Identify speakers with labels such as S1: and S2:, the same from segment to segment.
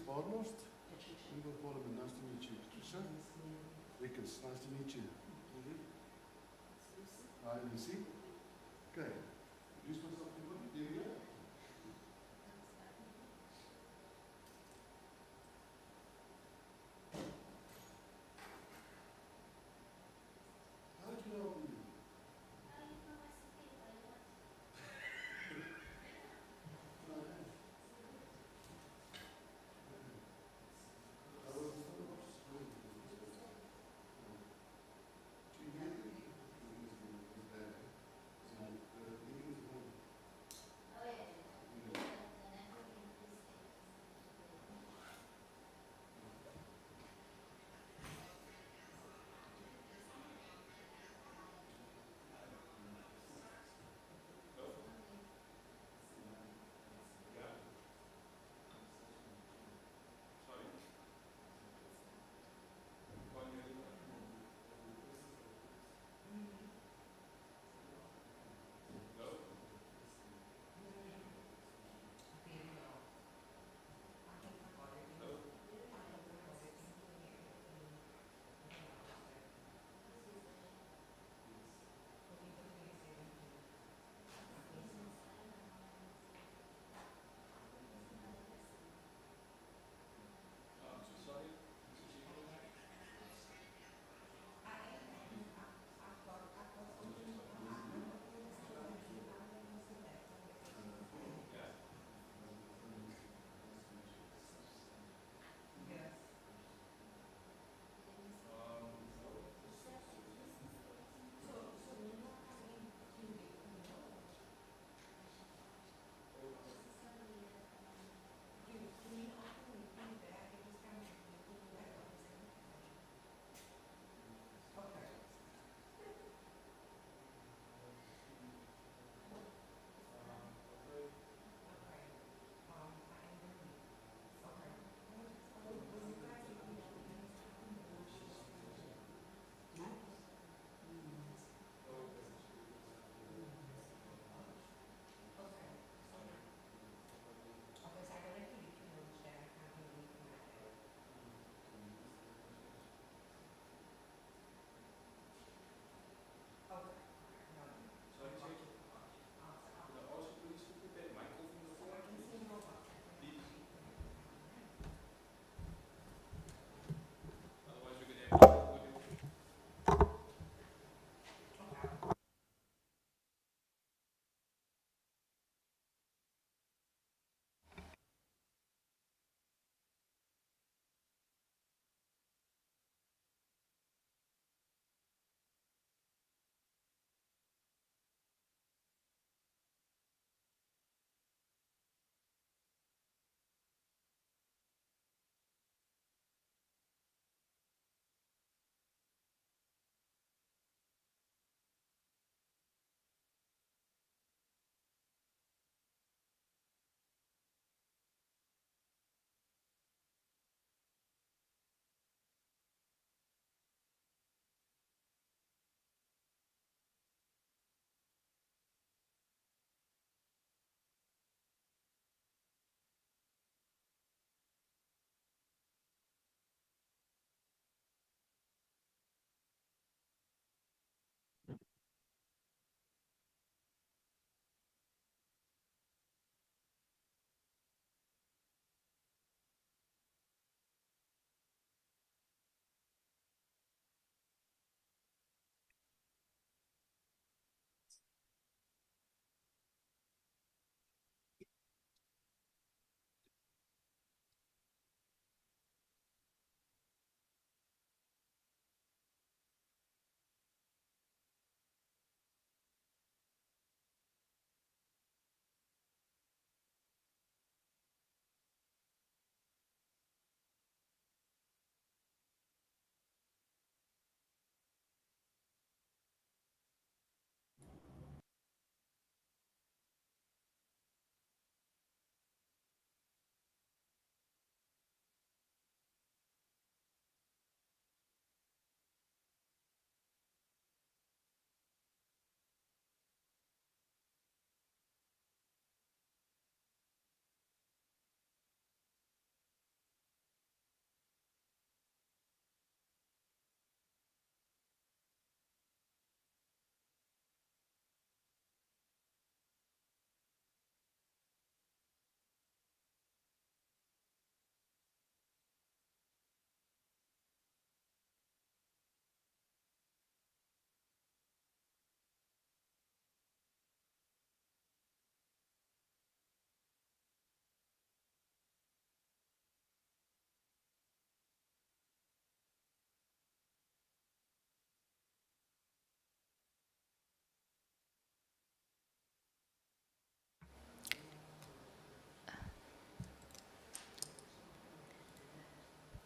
S1: Barnhorst. Member of Parliament, nice to meet you. Patricia. Rickens, nice to meet you. Hi, Lucy. Okay. Introduce myself to you. There we go. How did you know me?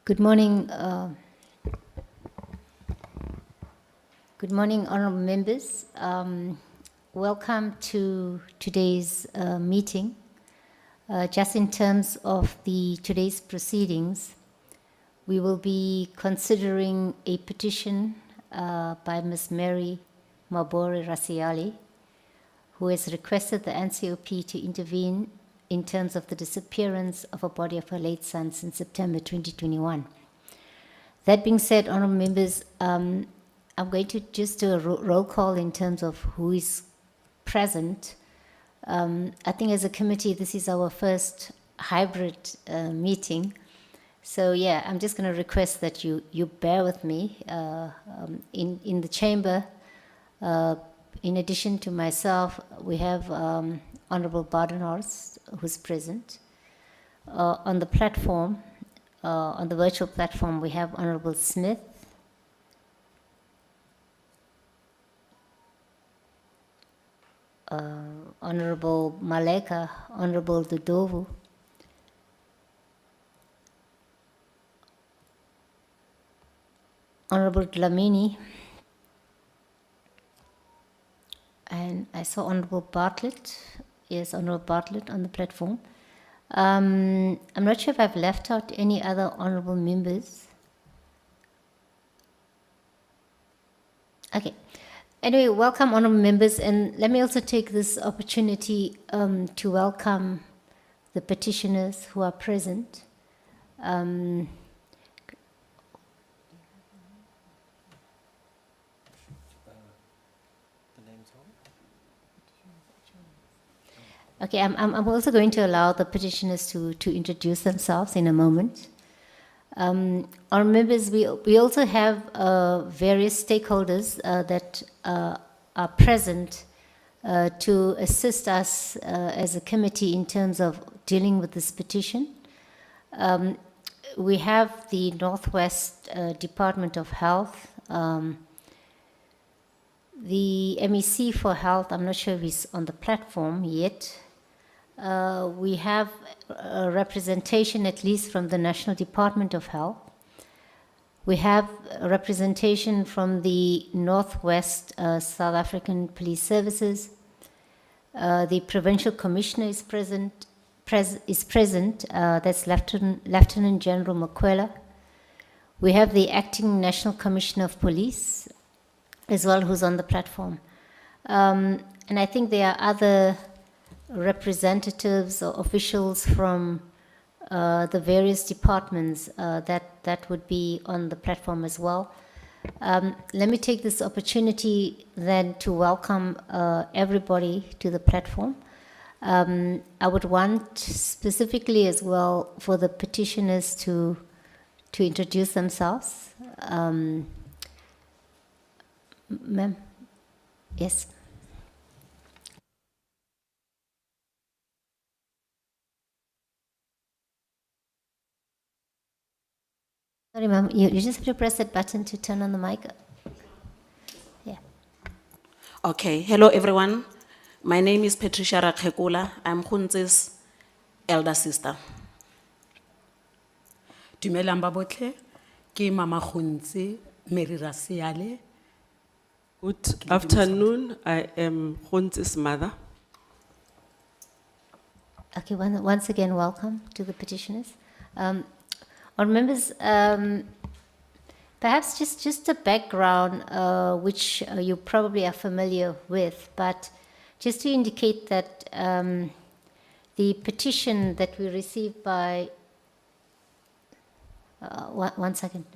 S2: Good morning. Good morning, honorable members. Welcome to today's meeting. Just in terms of today's proceedings, we will be considering a petition by Ms Mary Mabore Raseale, who has requested the NCOP to intervene in terms of the disappearance of a body of her late son since September 2021. That being said, honorable members, I'm going to just do a roll call in terms of who is present. I think as a committee, this is our first hybrid meeting. So yeah, I'm just going to request that you bear with me. In the chamber, in addition to myself, we have Honorable Badenhorst, who's present. On the platform, on the virtual platform, we have Honorable Smith, Honorable Maleka, Honorable Dudovu, Honorable Dlamini, and I saw Honorable Bartlett. Yes, Honorable Bartlett on the platform. I'm not sure if I've left out any other honorable members. Okay. Anyway, welcome honorable members, and let me also take this opportunity to welcome the petitioners who are present. Okay, I'm also going to allow the petitioners to introduce themselves in a moment. Our members, we also have various stakeholders that are present to assist us as a committee in terms of dealing with this petition. We have the Northwest Department of Health, the MEC for Health. I'm not sure if he's on the platform yet. We have a representation at least from the National Department of Health. We have a representation from the Northwest South African Police Services. The Provincial Commissioner is present. That's Lieutenant General Makwela. We have the Acting National Commissioner of Police as well, who's on the platform. And I think there are other representatives or officials from the various departments that would be on the platform as well. Let me take this opportunity then to welcome everybody to the platform. I would want specifically as well for the petitioners to introduce themselves. Ma'am, yes. Sorry, ma'am, you just have to press that button to turn on the mic. Yeah.
S3: Okay, hello everyone. My name is Patricia Rakhekula. I'm Khunzi's elder sister.
S4: Dumelang ba botlhe, ke Mama Ms Mary Raseale.
S5: Good afternoon. I am Khunzi's mother.
S2: Okay, once again, welcome to the petitioners. Our members, perhaps just a background which you probably are familiar with, but just to indicate that the petition that we received by, one second.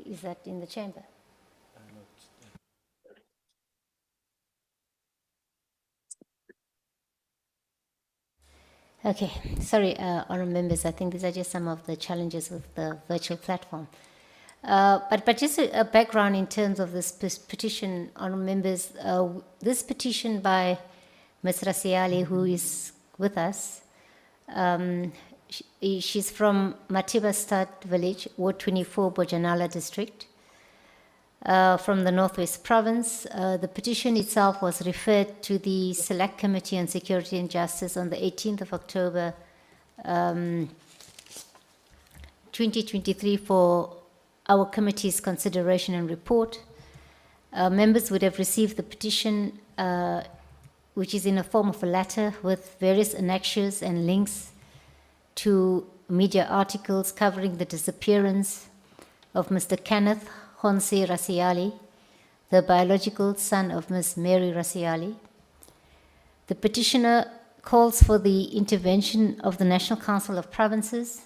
S2: Is that in the chamber? Okay, sorry, honourable members. I think these are just some of the challenges with the virtual platform. But just a background in terms of this petition, honourable members. This petition by Ms Raseale, who is with us, she's from Matiba Stad Village, Ward 24, Bojanala District. from the Northwest Province. The petition itself was referred to the Select Committee on Security and Justice on the 18th of October 2023 for our committee's consideration and report. Members would have received the petition, which is in the form of a letter with various annexures and links to media articles covering the disappearance of Mr. Kenneth Mabore Raseale, the biological son of Ms Mary Raseale. The petitioner calls for the intervention of the National Council of Provinces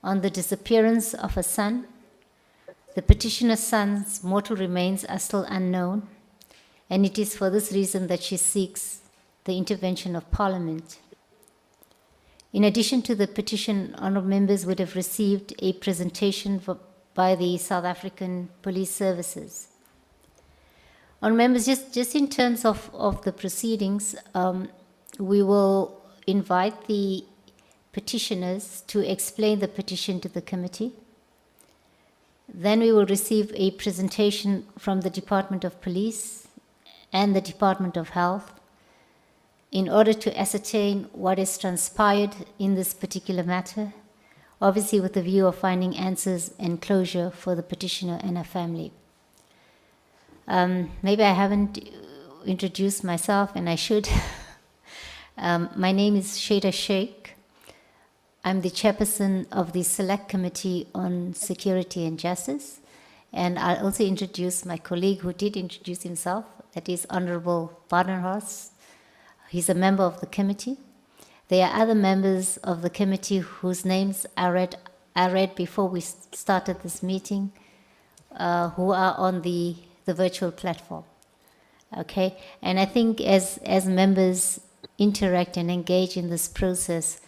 S2: on the disappearance of a son. The petitioner's son's mortal remains are still unknown, and it is for this reason that she seeks the intervention of Parliament. In addition to the petition, honourable members would have received a presentation by the South African Police Services. Honourable members, just in terms of the proceedings, we will invite the petitioners to explain the petition to the committee. Then we will receive a presentation from the Department of Police and the Department of Health in order to ascertain what has transpired in this particular matter, obviously with the view of finding answers and closure for the petitioner and her family. Maybe I haven't introduced myself, and I should. My name is Shada Sheikh. I'm the chairperson of the Select Committee on Security and Justice, and I'll also introduce my colleague who did introduce himself, that is Honorable Badenhorst. He's a member of the committee. There are other members of the committee whose names I read before we started this meeting, who are on the virtual platform. Okay, and I think as members interact and engage in this process,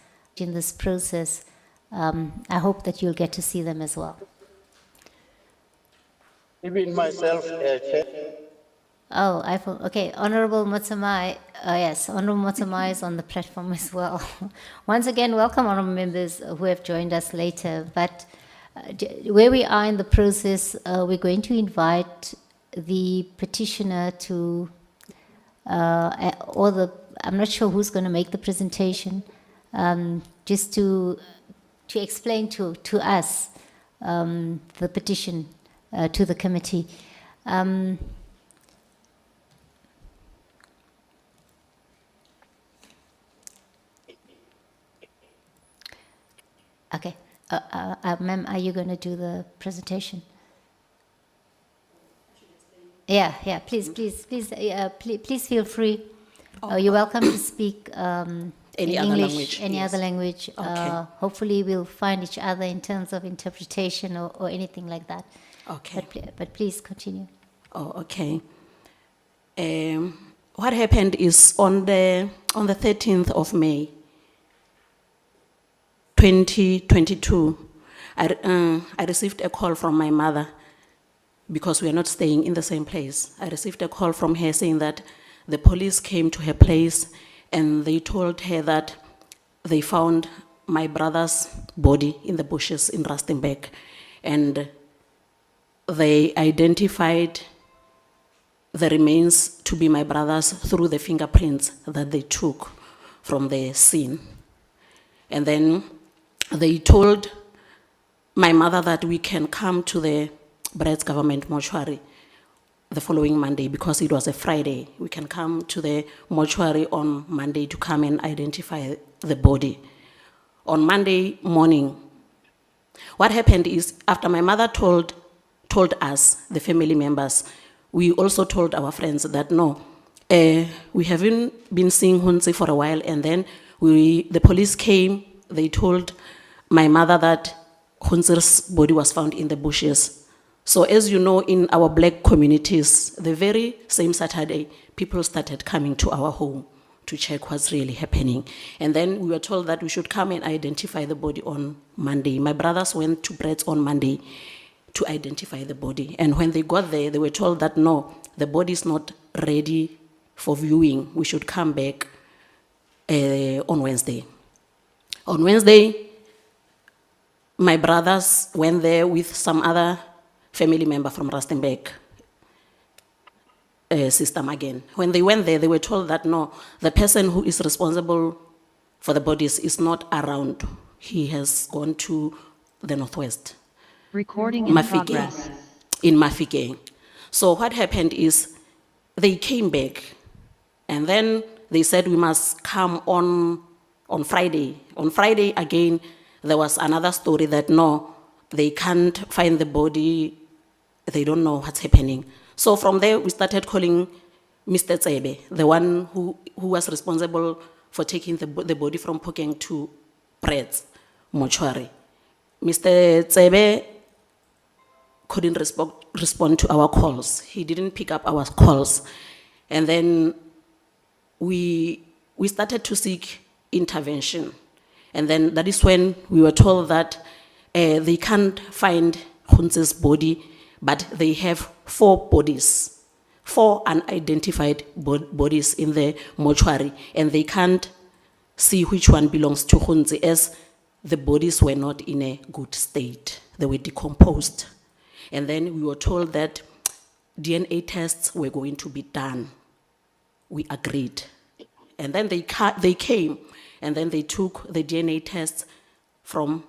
S2: I hope that you'll get to see them as well.
S6: Even myself, Chair.
S2: Oh, okay, Honorable Motsamai, yes, Honorable Motsamai is on the platform as well. Once again, welcome Honorable members who have joined us later, but where we are in the process, we're going to invite the petitioner to, I'm not sure who's going to make the presentation, just to explain to us the petition to the committee. Okay, ma'am, are you going to do the presentation? Yeah, please feel free. You're welcome to speak
S3: Any
S2: in
S3: other
S2: English,
S3: language,
S2: any
S3: yes.
S2: other language.
S3: Okay.
S2: Hopefully we'll find each other in terms of interpretation or anything like that.
S3: Okay.
S2: But please continue.
S3: Oh, okay. What happened is on the 13th of May, 2022, I received a call from my mother because we are not staying in the same place. I received a call from her saying that the police came to her place and they told her that they found my brother's body in the bushes in Rustenburg, and they identified the remains to be my brother's through the fingerprints that they took from the scene. And then they told my mother that we can come to the Brad's government mortuary the following Monday because it was a Friday. We can come to the mortuary on Monday to come and identify the body. On Monday morning, what happened is after my mother told us, the family members, we also told our friends that no, we haven't been seeing Hunzi for a while, and then the police came, they told my mother that Hunzi's body was found in the bushes. So as you know, in our black communities, the very same Saturday, people started coming to our home to check what's really happening. And then we were told that we should come and identify the body on Monday. My brothers went to Brett's on Monday to identify the body. And when they got there, they were told that no, the body is not ready for viewing. We should come back on Wednesday. On Wednesday, my brothers went there with some other family member from Rustenburg, system again. When they went there, they were told that no, the person who is responsible for the bodies is not around. He has gone to the northwest.
S7: Recording in
S3: Mafike,
S7: progress.
S3: in Mafike. So what happened is they came back and then they said we must come on Friday. On Friday again, there was another story that no, they can't find the body, they don't know what's happening. So from there, we started calling Mr. Tsebe, the one who was responsible for taking the body from Pokeng to Pretz mortuary. Mr. Tsebe couldn't respond to our calls. He didn't pick up our calls. And then we started to seek intervention. And then that is when we were told that they can't find Khunze's body, but they have 4 bodies, 4 unidentified bodies in the mortuary, and they can't see which one belongs to Khunze as the bodies were not in a good state. They were decomposed. And then we were told that DNA tests were going to be done. We agreed. And then they came, and then they took the DNA tests from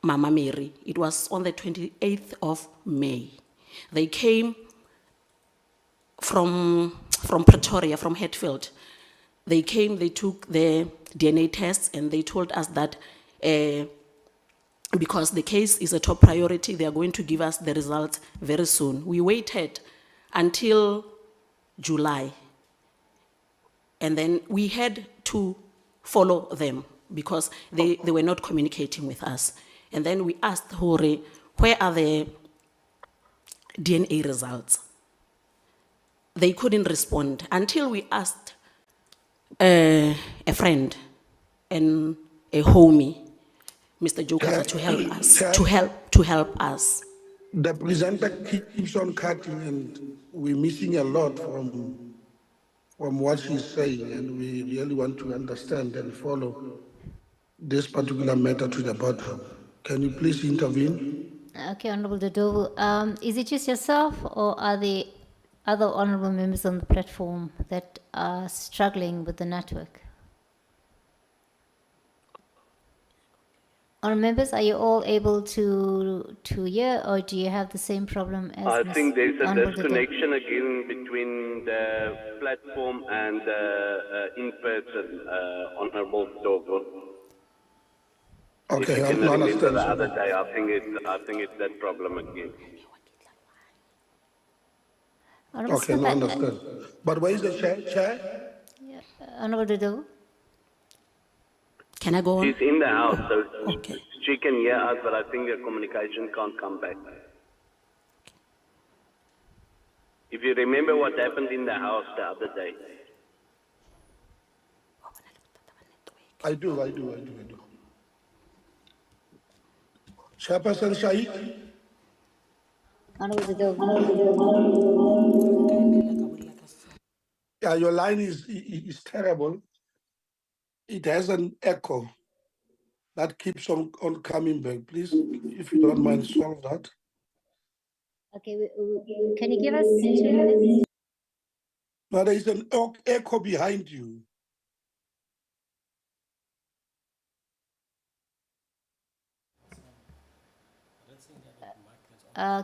S3: Mama Mary. It was on the 28th of May. They came from Pretoria, from Hatfield. They came, they took the DNA tests, and they told us that because the case is a top priority, they are going to give us the results very soon. We waited until July, and then we had to follow them because they were not communicating with us. And then we asked Hore, where are the DNA results? They couldn't respond until we asked a friend and a homie, Mr. Joker, to help us, to help us.
S1: The presenter keeps on cutting and we're missing a lot from what she's saying, and we really want to understand and follow this particular matter to the bottom. Can you please intervene?
S2: Okay, Honorable Dodo, is it just yourself or are there other honorable members on the platform that are struggling with the network? Honorable members, are you all able to hear, or do you have the same problem as
S8: I
S2: Ms.
S8: think there's a
S2: Honorable Dodo?
S8: disconnection again between the platform and in-person, Honorable Dogo. If
S1: Okay,
S8: you
S1: I
S8: can remember
S1: understand.
S8: the other day, I think it's that problem again.
S2: Honorable
S1: Okay,
S2: Smith,
S1: I understand. But where is the chair?
S2: Honorable Dodo?
S3: Can I go on?
S8: She's in the house, so
S3: Okay.
S8: she can hear us, but I think the communication can't come back. If you remember what happened in the house the other day.
S1: I do. Chairperson Shahid?
S2: Honorable Dodo?
S1: Yeah, your line is terrible. It has an echo that keeps on coming back. Please, if you don't mind, solve that.
S2: Okay, can you give us 2 minutes?
S1: Now, there is an echo behind you.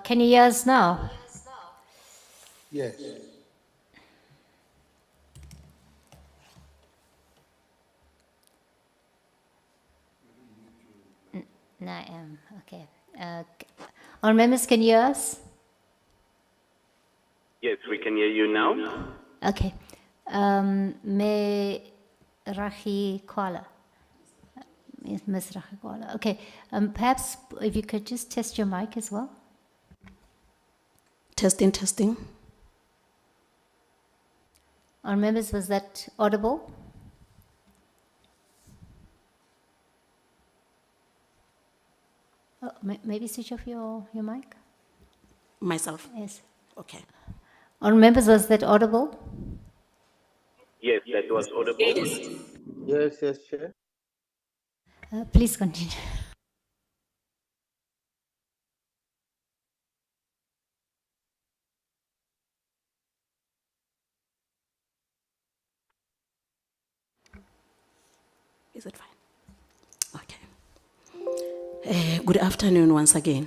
S2: Can you hear us now?
S1: Yes.
S2: No, I am. Okay. Honorable members, can you hear us?
S8: Yes, we can hear you now.
S2: Okay. Ms. Raseale. Ms. Raseale. Okay. Perhaps if you could just test your mic as well.
S3: Testing.
S2: Honorable members, was that audible? Oh, maybe switch off your mic?
S3: Myself?
S2: Yes.
S3: Okay.
S2: Honorable members, was that audible?
S8: Yes, that was audible.
S6: Yes, Chair.
S2: Please continue.
S3: Is it fine? Okay. Good afternoon once again.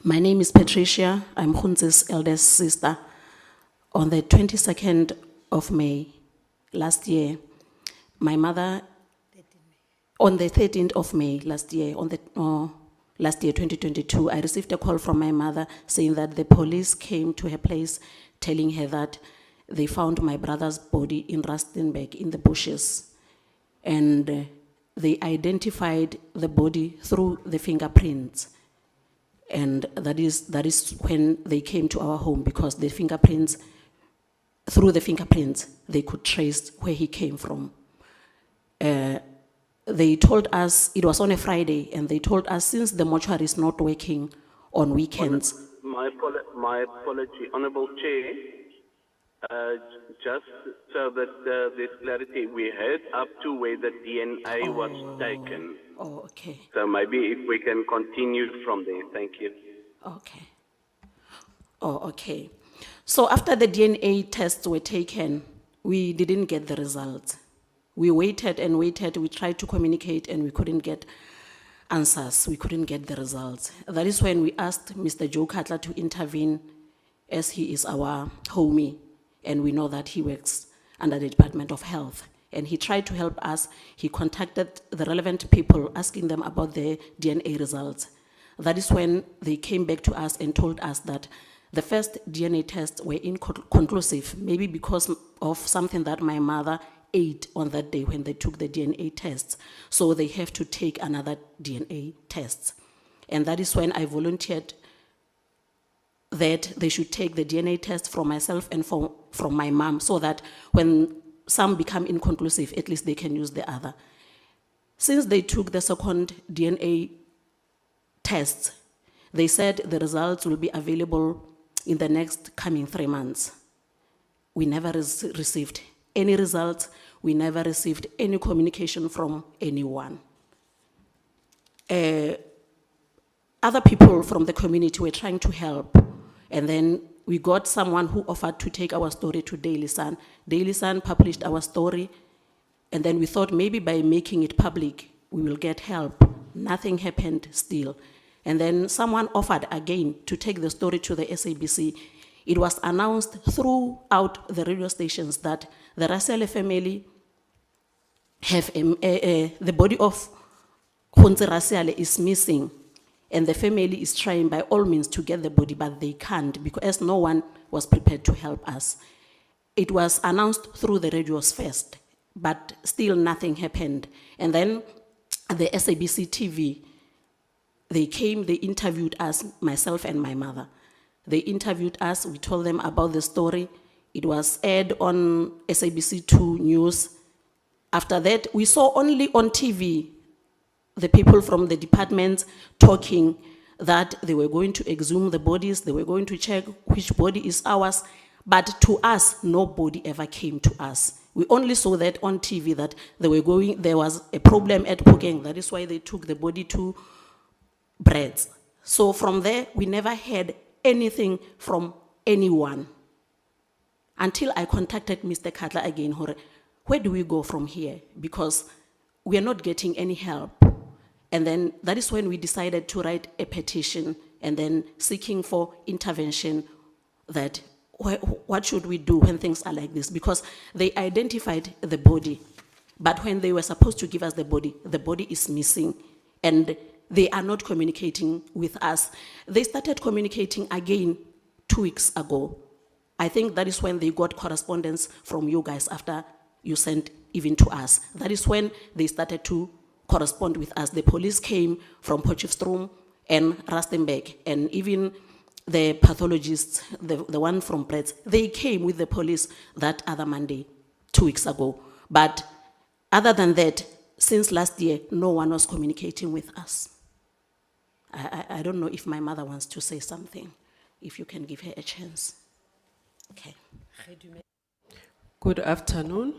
S3: My name is Patricia. I'm Khunzi's eldest sister. On the 22nd of May last year, my mother, on the 13th of May last year, last year, 2022, I received a call from my mother saying that the police came to her place telling her that they found my brother's body in Rustenburg in the bushes. And they identified the body through the fingerprints. And that is when they came to our home, because the fingerprints, through the fingerprints, they could trace where he came from. They told us, it was on a Friday, and they told us since the mortuary is not working on weekends.
S8: My apology, Honorable Chair. Just so that there's clarity, we heard up to where the DNA was taken.
S3: Oh, okay,
S8: So maybe if we can continue from there, thank you.
S3: okay. Oh, okay. So after the DNA tests were taken, we didn't get the results. We waited and waited, we tried to communicate and we couldn't get answers, we couldn't get the results. That is when we asked Mr. Joe Cutler to intervene, as he is our homie, and we know that he works under the Department of Health. And he tried to help us. He contacted the relevant people, asking them about the DNA results. That is when they came back to us and told us that the first DNA tests were inconclusive, maybe because of something that my mother ate on that day when they took the DNA tests. So they have to take another DNA test. And that is when I volunteered that they should take the DNA test from myself and from my mom, so that when some become inconclusive, at least they can use the other. Since they took the second DNA test, they said the results will be available in the next coming 3 months. We never received any results. We never received any communication from anyone. Other people from the community were trying to help. And then we got someone who offered to take our story to Daily Sun. Daily Sun published our story, and then we thought maybe by making it public, we will get help. Nothing happened still. And then someone offered again to take the story to the SABC. It was announced throughout the radio stations that the Raseale family have the body of Ms Raseale is missing. And the family is trying by all means to get the body, but they can't because no one was prepared to help us. It was announced through the radios first, but still nothing happened. And then the SABC TV, they came, they interviewed us, myself and my mother. They interviewed us, we told them about the story. It was aired on SABC2 News. After that, we saw only on TV the people from the department talking that they were going to exhume the bodies, they were going to check which body is ours, but to us, nobody ever came to us. We only saw that on TV that there was a problem at Pokeng, that is why they took the body to Breads. So from there, we never heard anything from anyone. Until I contacted Mr. Cutler again, where do we go from here? Because we are not getting any help. And then that is when we decided to write a petition and then seeking for intervention that what should we do when things are like this? Because they identified the body, but when they were supposed to give us the body is missing and they are not communicating with us. They started communicating again 2 weeks ago. I think that is when they got correspondence from you guys after you sent even to us. That is when they started to correspond with us. The police came from Potchefstroom and Rustenburg, and even the pathologists, the one from Brits, they came with the police that other Monday, 2 weeks ago. But other than that, since last year, no one was communicating with us. I don't know if my mother wants to say something, if you can give her a chance. Okay.
S5: Good afternoon.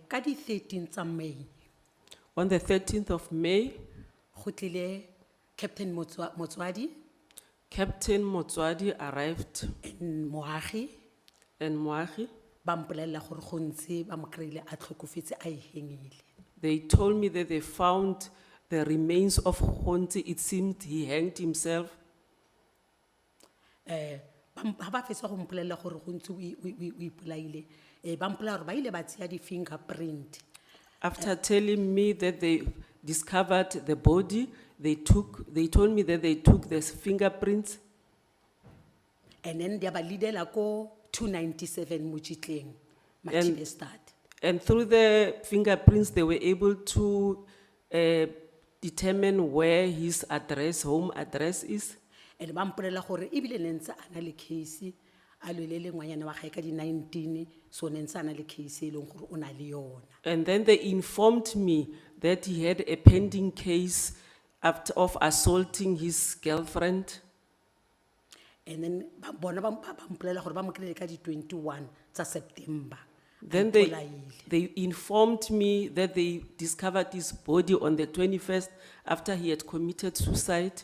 S4: Ka di 13 tsa May,
S5: On the 13th of May,
S4: go tlile Captain Motswadi
S5: Captain Motswadi arrived
S4: and Moagi
S5: in Moagi.
S4: ba mpolella gore go ntse ba mo kreile a tlhokofetse a ihengile.
S5: They told me that they found the remains of Khonzi. It seemed he hanged himself.
S4: Ha ba fetsa go mpolelela gore Khonzi o ipolaile, ba mpolelela gore ba ile ba tseya di-fingerprint.
S5: After telling me that they discovered the body, they told me that they took the fingerprints.
S4: And then they ba leadela ko 297 Mochitleng, Machile Stad.
S5: And through the fingerprints, they were able to determine where his address, home address is.
S4: And ba mpolelela gore ebile ne ntse a na le case a lwelele ngwanyana wa gae ka di 19, so ne ntse a na le case e leng gore o na le yona.
S5: And then they informed me that he had a pending case of assaulting his girlfriend.
S4: And then bona ba mpolelela gore ba mo kry-ile ka di 21 tsa September.
S5: Then they informed me that they discovered his body on the 21st after he had committed suicide.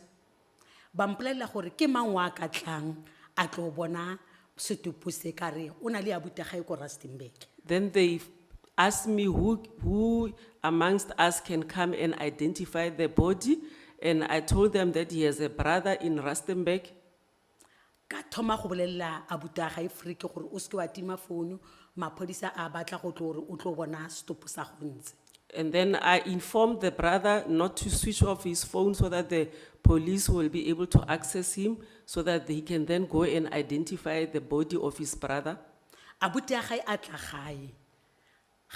S4: Ba mpolelela gore ke mang wa ka tlang a tlo bona setopo se ka re o na le abuti ya gae ko Rustenburg.
S5: Then they asked me who amongst us can come and identify the body. And I told them that he has a brother in Rustenburg.
S4: Ka thoma go bolelela abuti ya gae Free ke gore o se ke wa tima phone, maphodisa a batla go tlo gore o tlo bona setopo sa Khonzi.
S5: And then I informed the brother not to switch off his phone so that the police will be able to access him so that they can then go and identify the body of his brother.
S4: Abuti ya gae a tla gae.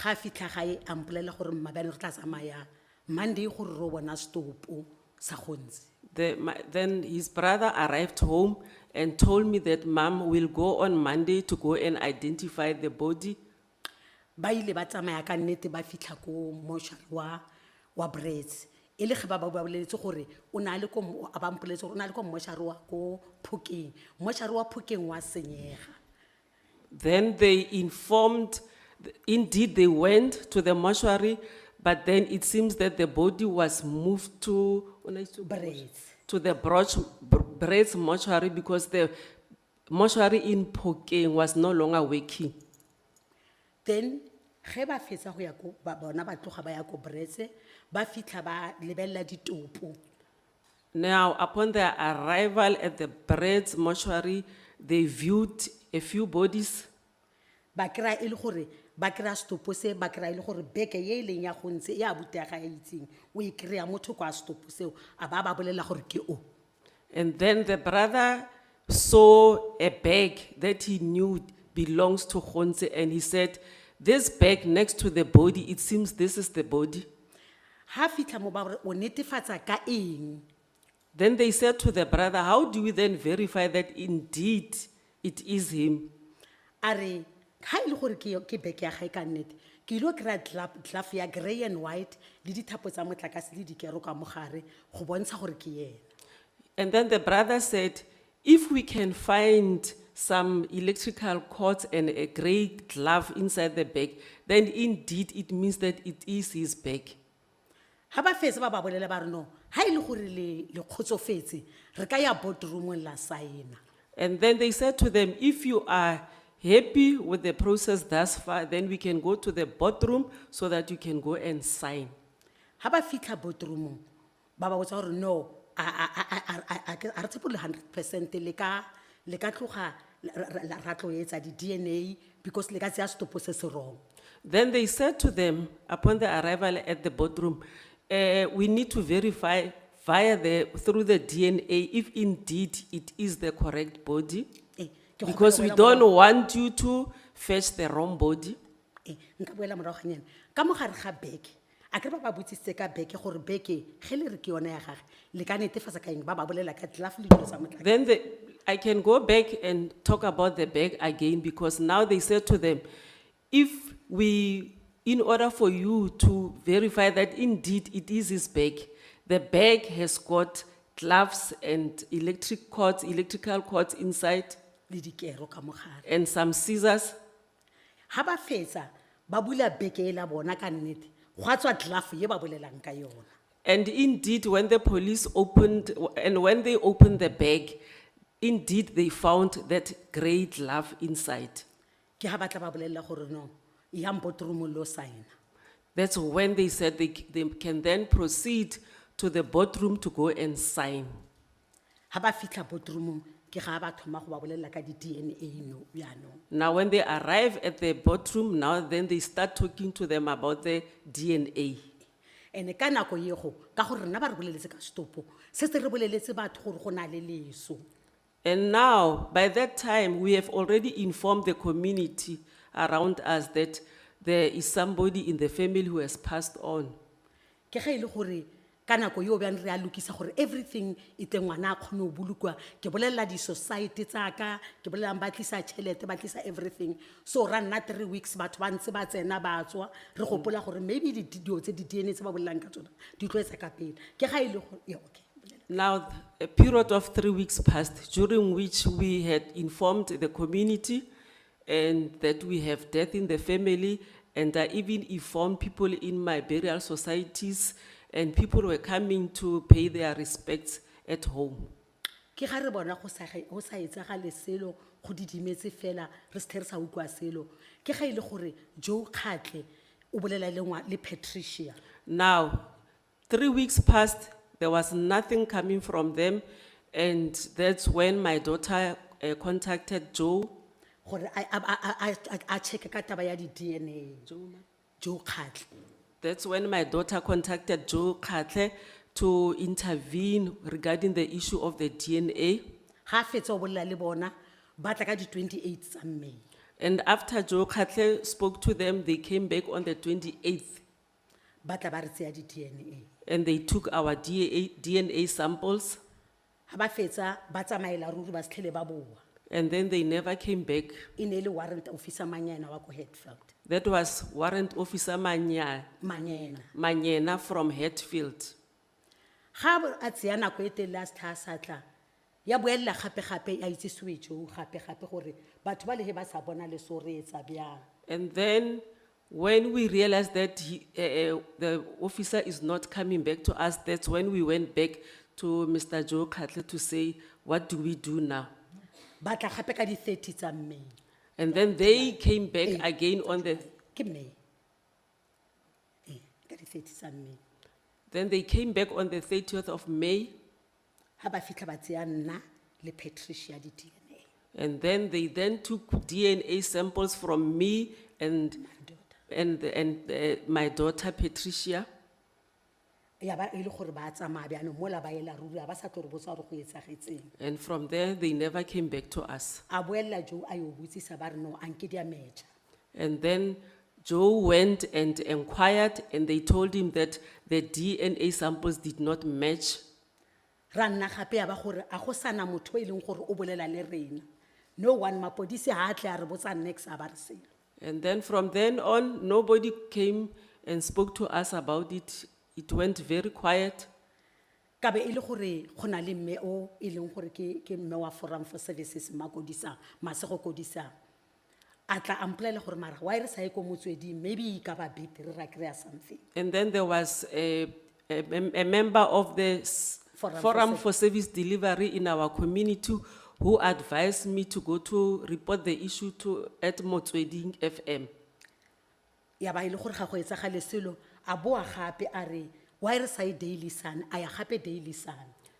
S4: Ga fitla gae a mpolelela gore mabane re tla tsamaya Monday gore ro bona setopo sa Khonzi.
S5: Then his brother arrived home and told me that Mom will go on Monday to go and identify the body.
S4: Ba ile ba tsamaya ka nnete ba fitla ko mortuary wa Brits. Ile ge ba boleletse gore o na le ko a ba mpoletse gore o na le ko mortuary wa ko Phokeng. Mortuary wa Phokeng wa senyega.
S5: Then they informed, indeed they went to the mortuary, but then it seems that the body was moved to
S4: Brits.
S5: to the Brits mortuary because the mortuary in Phokeng was no longer working.
S4: Then ge ba fetsa go ya ko ba bona ba tloga ba ya ko Brits, ba fitla ba lebella ditopo.
S5: Now, upon their arrival at the Brits mortuary, they viewed a few bodies.
S4: Ba kry ile gore ba kry setopo se ba kry ile gore beke ye leng ya Khonzi ya abuti ya gae itseng o e kry motho kwa setopo seo a ba bolela gore ke o.
S5: And then the brother saw a bag that he knew belongs to Khonzi, and he said, this bag next to the body, it seems this is the body.
S4: Ha fitla mo ba o netefatsa ka eng.
S5: Then they said to the brother, how do we then verify that indeed it is him?
S4: Are ha ile gore ke beke ya gae ka nnete ke ile kry glove ya grey and white le dithapo tsa motlakase le dikero ka mogare go bontsha gore ke yena.
S5: And then the brother said, if we can find some electrical cords and a grey glove inside the bag, then indeed it means that it is his bag.
S4: Ha ba fetse ba bolela ba re no ha ile gore le kgotsofetse re ka ya boardroom la sign.
S5: And then they said to them, if you are happy with the process thus far, then we can go to the boardroom so that you can go and sign.
S4: Ha ba fitla boardroom ba botsa gore no a re tsepole 100% le ka tloga ra tlo etsa di DNA because le ka tsa stop se wrong.
S5: Then they said to them, upon the arrival at the boardroom, we need to verify through the DNA if indeed it is the correct body, because we don't want you to fetch the wrong body.
S4: Nka boela morago ganyana ka mogare ga beke a ke ba botsitse ka beke gore beke ge le re ke yona ya gage le ka netefatsa ka eng ba bolela ka glove le dilo tsa motlakase.
S5: Then I can go back and talk about the bag again, because now they said to them, in order for you to verify that indeed it is his bag, the bag has got gloves and electrical cords inside,
S4: Le dikero ka mogare.
S5: and some scissors.
S4: Ha ba fetsa ba bula beke e la bona ka nnete gwa tswa glove ye ba bolelang ka yona.
S5: And indeed, when the police when they opened the bag, indeed they found that grey glove inside.
S4: Ke ha batla ba bolela gore no ya boardroom lo sign.
S5: That's when they said they can then proceed to the boardroom to go and sign.
S4: Ha ba fitla boardroom ke ga ba thoma go ba bolelela ka di DNA no yaanong.
S5: Now, when they arrive at the boardroom, now then they start talking to them about the DNA.
S4: Ene ka nako ye go ka gore rena ba re boleletse ka stopo se se re boleletse batho gore go na le leso.
S5: And now, by that time, we have already informed the community around us that there is somebody in the family who has passed on.
S4: Ke ga ile gore ka nako yo bjang re a lokisa gore everything e teng ngwana a kgone go bolokwa ke bolelela di society tsaka ke bolelang ba tlisa tšhelete ba tlisa everything so ra nna 3 weeks batho ba ntse ba tsena ba tswa re gopola gore maybe di dio tse di DNA tse ba bolelang ka tsona di tloetsa ka pele ke ga ile gore yeah, okay.
S5: Now, a period of 3 weeks passed, during which we had informed the community and that we have death in the family, and I even informed people in my burial societies, and people were coming to pay their respects at home.
S4: Ke ga re bona go sa etsagale selo go didimetse fela re se re sa utlwa selo ke ga ile gore Joe Khatle o bolela le Patricia.
S5: Now, 3 weeks passed, there was nothing coming from them, and that's when my daughter contacted Joe.
S4: Gore a check ka taba ya di DNA. Joe Khatle.
S5: That's when my daughter contacted Joe Katle to intervene regarding the issue of the DNA.
S4: Ha fetsa o bolela le bona ba tla ka di 28 tsa May.
S5: And after Joe Katle spoke to them, they came back on the 28th,
S4: Ba tla ba re tseya di DNA.
S5: and they took our DNA samples,
S4: Ha ba fetsa ba tsamaela ruri ba setlhele ba boa.
S5: and then they never came back.
S4: E ne le warrant officer Manyena wa ko Hatfield.
S5: That was Warrant Officer Manyena from Hatfield.
S4: Ha a tseya nako e telele a se tla sa tla ya boela gape-gape a itsisiwe Joe gape-gape gore batho ba le he ba sa bona le so re etsa bjang.
S5: And then when we realized that the officer is not coming back to us, that's when we went back to Mr. Joe Katle to say, what do we do now?
S4: Ba tla gape ka di 30 tsa May.
S5: And then they came back again on the,
S4: Ke May. Ka di 30 tsa May.
S5: then they came back on the 30th of May,
S4: Ha ba fitla ba tseya nna le Patricia di DNA.
S5: and then they then took DNA samples from me and my daughter Patricia.
S4: Ya ba ile gore ba tsamaya bjano mola ba ela ruri a ba sa tlo re botsa gore go etsagetseng.
S5: And from there, they never came back to us.
S4: A boela Joe a yo botsisa ba re no anke dia meja.
S5: And then Joe went and inquired, and they told him that the DNA samples did not match.
S4: Ra nna gape ya ba gore a go sana motho e leng gore o bolela le rena. No one mapodisi ha tle a re botsa next a ba re selo.
S5: And then from then on, nobody came and spoke to us about it. It went very quiet.
S4: Ka be e le gore go na le mme o e leng gore ke mme wa Forum for Services Makodisa Masego Kodisa. Atla amplela gore mara wa re sa e ko motswedi maybe ka ba better ra kry something.
S5: And then there was a member of the Forum for Service Delivery in our community who advised me to go to report the issue at Motsweding FM.
S4: Ya ba ile gore ga go etsagale selo a boa gape a re wa re sa e Daily Sun a ya gape Daily Sun.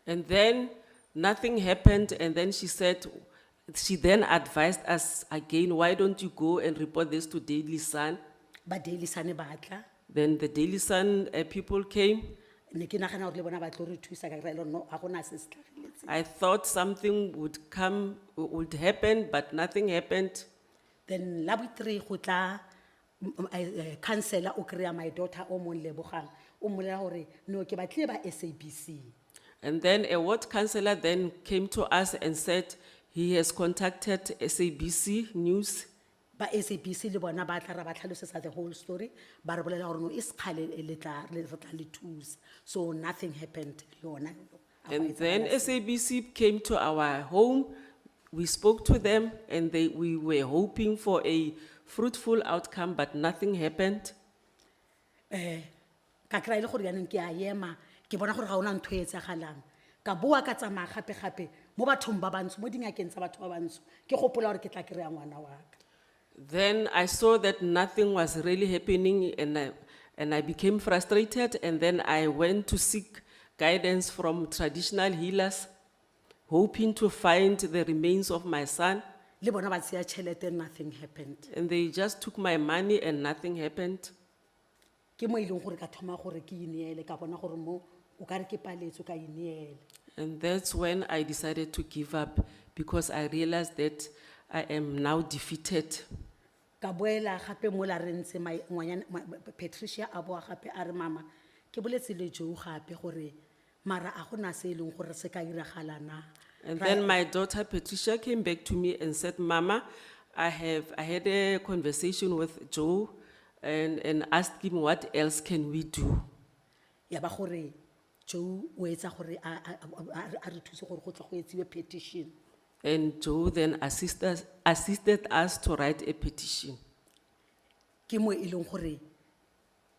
S5: And then nothing happened, and then she then advised us again, why don't you go and report this to Daily Sun?
S4: Ba Daily Sun ba tla
S5: Then the Daily Sun people came.
S4: ne ke nagana gore le bona ba tlo re thusa ka re no a gona se se tlhagiletse.
S5: I thought something would happen, but nothing happened.
S4: Then la bo 3 go tla councillor o kry my daughter o mo lebogang o mmolela gore no ke batlile ba SABC.
S5: And then a ward councillor then came to us and said he has contacted SABC News.
S4: Ba SABC le bona ba tla ra ba tlhalosetsa the whole story ba re bolela gore no is khale le tla le thusa, so nothing happened le yona.
S5: And then SABC came to our home. We spoke to them, and we were hoping for a fruitful outcome, but nothing happened.
S4: Ka kry ile gore yaneng ke a ema ke bona gore ga ona ntho e tsagalang ka boa ka tsamaya gape-gape mo bathong ba bantsho mo dingakeng tsa batho ba bantsho ke gopola gore ke tla kry-a ngwana wa ka.
S5: Then I saw that nothing was really happening, and And I became frustrated, and then I went to seek guidance from traditional healers, hoping to find the remains of my son.
S4: Le bona ba tseya tšhelete, nothing happened.
S5: And they just took my money and nothing happened.
S4: Ke mo e leng gore ka thoma gore ke ineele, ka bona gore mo o ka re ke paletswe ka ineela.
S5: And that's when I decided to give up, because I realized that I am now defeated.
S4: Ka boela gape mo la re ntse Patricia a boa gape a re mama ke boletse le Joe gape gore mara a gona se e leng gore se ka iragala na.
S5: And then my daughter Patricia came back to me and said, Mama, I had a conversation with Joe and asked him what else can we do.
S4: Ya ba gore Joe o etsa gore a re thuse gore go tla go etsiwe petition.
S5: And Joe then assisted us to write a petition.
S4: Ke mo e leng gore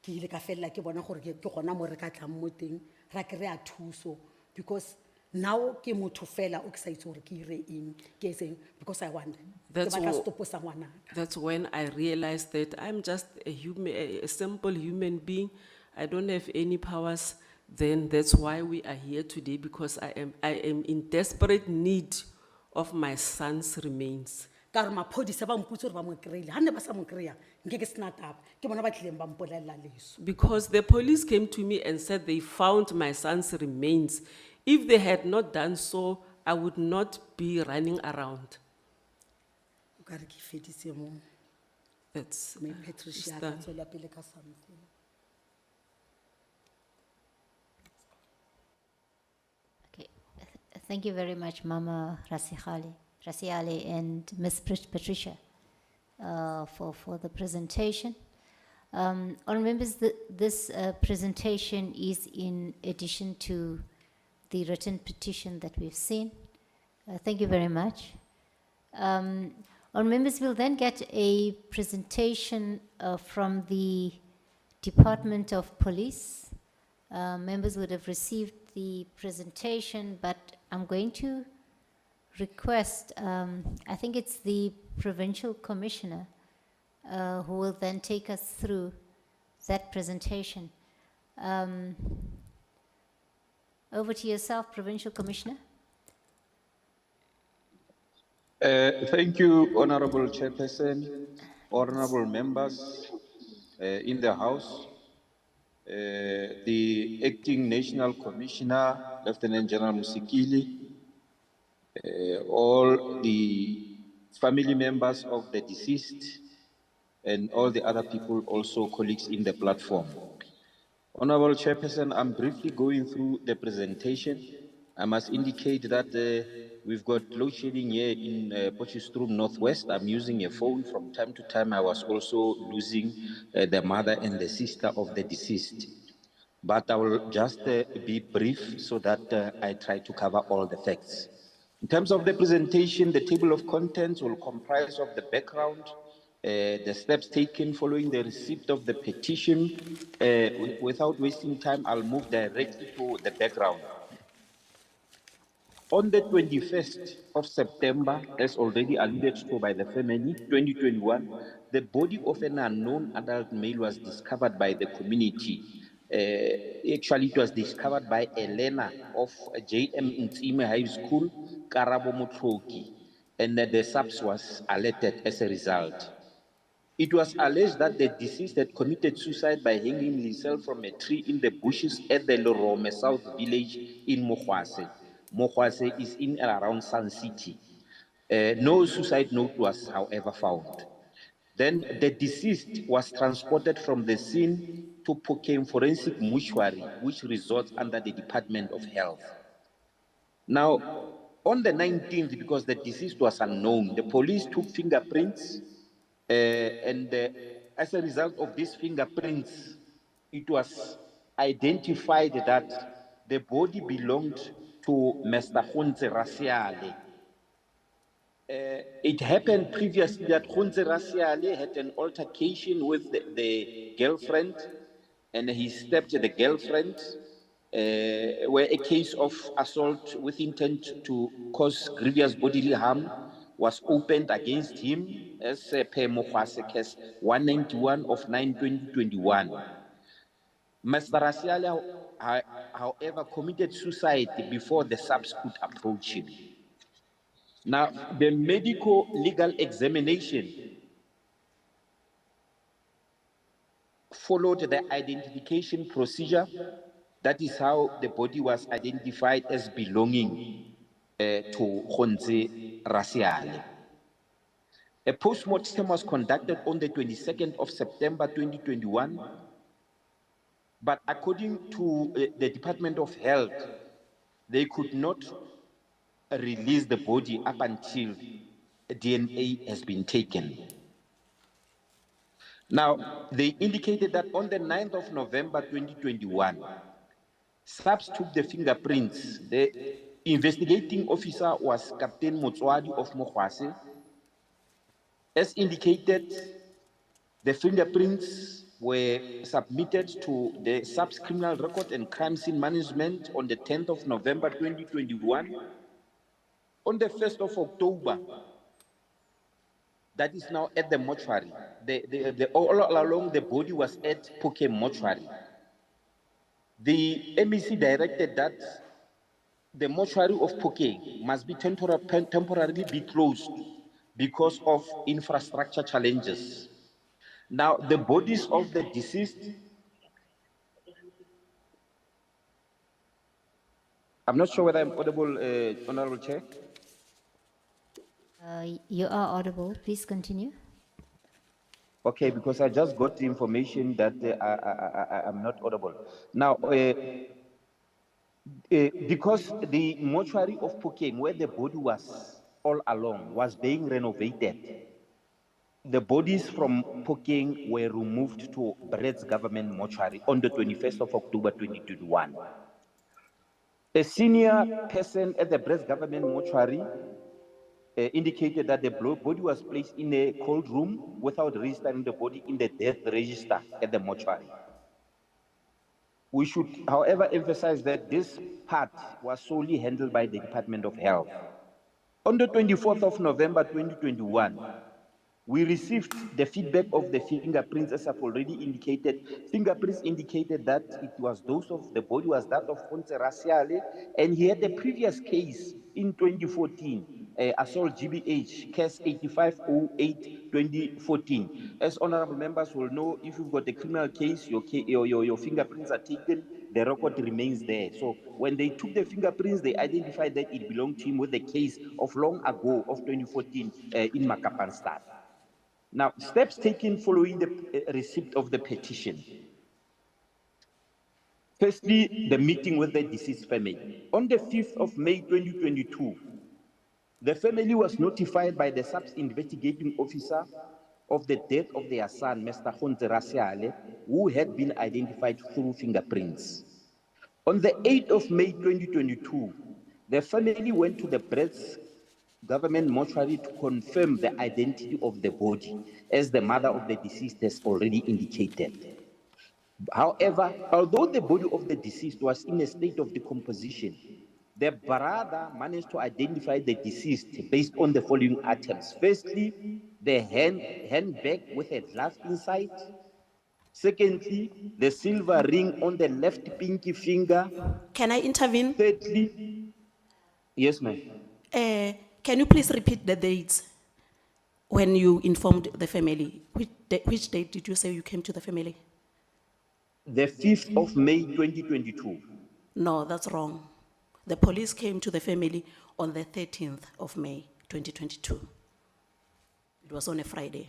S4: ke ile ka fella ke bona gore ke gona mo re ka tlang mo teng ra ke re a thuso, because now ke motho fela o ke sa itse gore ke ire eng ke etseng, because I want
S5: That's
S4: ke batla
S5: wh-
S4: stopo sa ngwanaka.
S5: That's when I realized that I'm just a simple human being. I don't have any powers. Then that's why we are here today, because I am in desperate need of my son's remains.
S4: Ka re maphodisa ba mputse gore ba mo kry-ile, ha ne ba sa mo kry-a nke ke sena taba, ke bona ba tlileng ba mpolelela leso.
S5: Because the police came to me and said they found my son's remains. If they had not done so, I would not be running around.
S4: O ka re ke feditse mo,
S5: That's
S4: me Patricia ka tswela pele ka something.
S2: Okay, thank you very much, Mama Raseale and Ms. Patricia, for the presentation. Honourable members, this presentation is in addition to the written petition that we've seen. Thank you very much. Honourable members will then get a presentation from the Department of Police. Members would have received the presentation, but I'm going to request, I think it's the Provincial Commissioner who will then take us through that presentation. Over to yourself, Provincial Commissioner.
S7: Thank you, Honorable Chairperson, honorable members in the House, the Acting National Commissioner, Lieutenant General Musikili, all the family members of the deceased, and all the other people, also colleagues in the platform. Honorable Chairperson, I'm briefly going through the presentation. I must indicate that we've got load shedding here in Potchefstroom Northwest. I'm using a phone. From time to time, I was also losing the mother and the sister of the deceased. But I will just be brief so that I try to cover all the facts. In terms of the presentation, the table of contents will comprise of the background, the steps taken following the receipt of the petition. Without wasting time, I'll move directly to the background. On the 21st of September, as already alluded to by the family, 2021, the body of an unknown adult male was discovered by the community. Actually, it was discovered by Elena of JM Ntsime High School, Karabo Motloki, and the subs was alerted as a result. It was alleged that the deceased had committed suicide by hanging himself from a tree in the bushes at the Lorome South village in Mokwase. Mokwase is in and around Sun City. No suicide note was, however, found. Then the deceased was transported from the scene to Pokane Forensic Mortuary, which resides under the Department of Health. Now, on the 19th, because the deceased was unknown, the police took fingerprints, and as a result of these fingerprints, it was identified that the body belonged to Mr. Ms Raseale. It happened previously that Ms Raseale had an altercation with the girlfriend, and he stabbed the girlfriend, where a case of assault with intent to cause grievous bodily harm was opened against him as per Mokwase case 191 of 9/2021. Mr. Raseale, however, committed suicide before the subs could approach him. Now, the medical legal examination followed the identification procedure. That is how the body was identified as belonging to Ms Raseale. A post-mortem was conducted on the 22nd of September 2021, but according to the Department of Health, they could not release the body up until DNA has been taken. Now, they indicated that on the 9th of November 2021, SAPS took the fingerprints. The investigating officer was Captain Motswadi of Mokwase. As indicated, the fingerprints were submitted to the SAPS Criminal Record and Crime Scene Management on the 10th of November 2021. On the 1st of October, that is now at the mortuary. All along the body was at Poke mortuary. The MEC directed that the mortuary of Poke must be temporarily be closed because of infrastructure challenges. Now, the bodies of the deceased, I'm not sure whether I'm audible, Honorable Chair.
S2: You are audible. Please continue.
S7: Okay, because I just got the information that I'm not audible. Now, because the mortuary of Pokeng, where the body was all along, was being renovated, the bodies from Pokeng were removed to Brett's government mortuary on the 21st of October 2021. A senior person at the Brett's government mortuary indicated that the body was placed in a cold room without registering the body in the death register at the mortuary. We should, however, emphasize that this part was solely handled by the Department of Health. On the 24th of November 2021, we received the feedback of the fingerprints, as I've already indicated. Fingerprints indicated that it was those of the body was that of Ms Raseale, and he had a previous case in 2014, assault GBH, case 8508-2014. As honorable members will know, if you've got a criminal case, your fingerprints are taken, the record remains there. So when they took the fingerprints, they identified that it belonged to him with the case of long ago of 2014 in Makapanstad. Now, steps taken following the receipt of the petition. Firstly, the meeting with the deceased family. On the 5th of May 2022, the family was notified by the SAPS investigating officer of the death of their son, Mr. Ms Raseale, who had been identified through fingerprints. On the 8th of May 2022, the family went to the Brett's government mortuary to confirm the identity of the body, as the mother of the deceased has already indicated. However, although the body of the deceased was in a state of decomposition, the brother managed to identify the deceased based on the following items. Firstly, the handbag with a glove inside. Secondly, the silver ring on the left pinky finger.
S3: Can I intervene?
S7: Thirdly, yes, ma'am.
S3: Can you please repeat the dates when you informed the family? Which date did you say you came to the family?
S7: The 5th of May 2022.
S3: No, that's wrong. The police came to the family on the 13th of May 2022. It was on a Friday.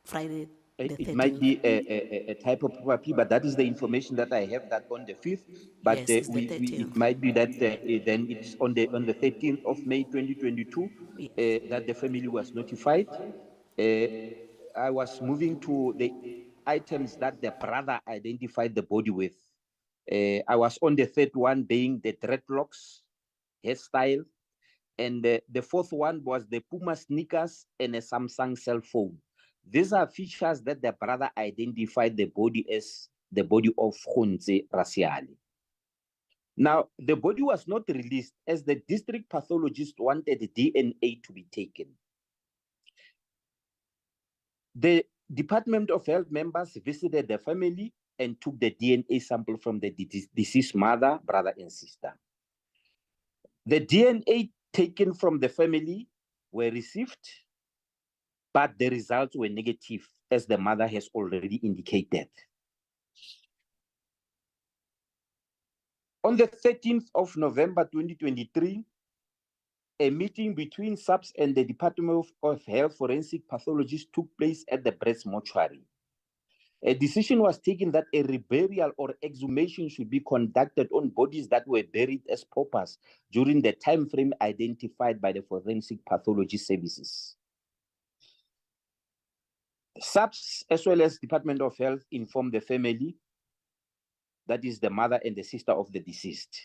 S3: Friday the 13th.
S7: It might be a type of property, but that is the information that I have, that on the 5th. But
S3: Yes, it's the 13th.
S7: it might be that then it's on the 13th of May 2022 that the family was notified. I was moving to the items that the brother identified the body with. I was on the third one being the dreadlocks, hairstyle, and the fourth one was the Puma sneakers and a Samsung cell phone. These are features that the brother identified the body as the body of Ms Raseale. Now, the body was not released as the district pathologist wanted the DNA to be taken. The Department of Health members visited the family and took the DNA sample from the deceased mother, brother, and sister. The DNA taken from the family were received, but the results were negative, as the mother has already indicated. On the 13th of November 2023, a meeting between SAPS and the Department of Health Forensic Pathologists took place at the Brits mortuary. A decision was taken that a reburial or exhumation should be conducted on bodies that were buried as paupers during the time frame identified by the Forensic Pathology Services. SAPS, as well as Department of Health, informed the family, that is the mother and the sister of the deceased.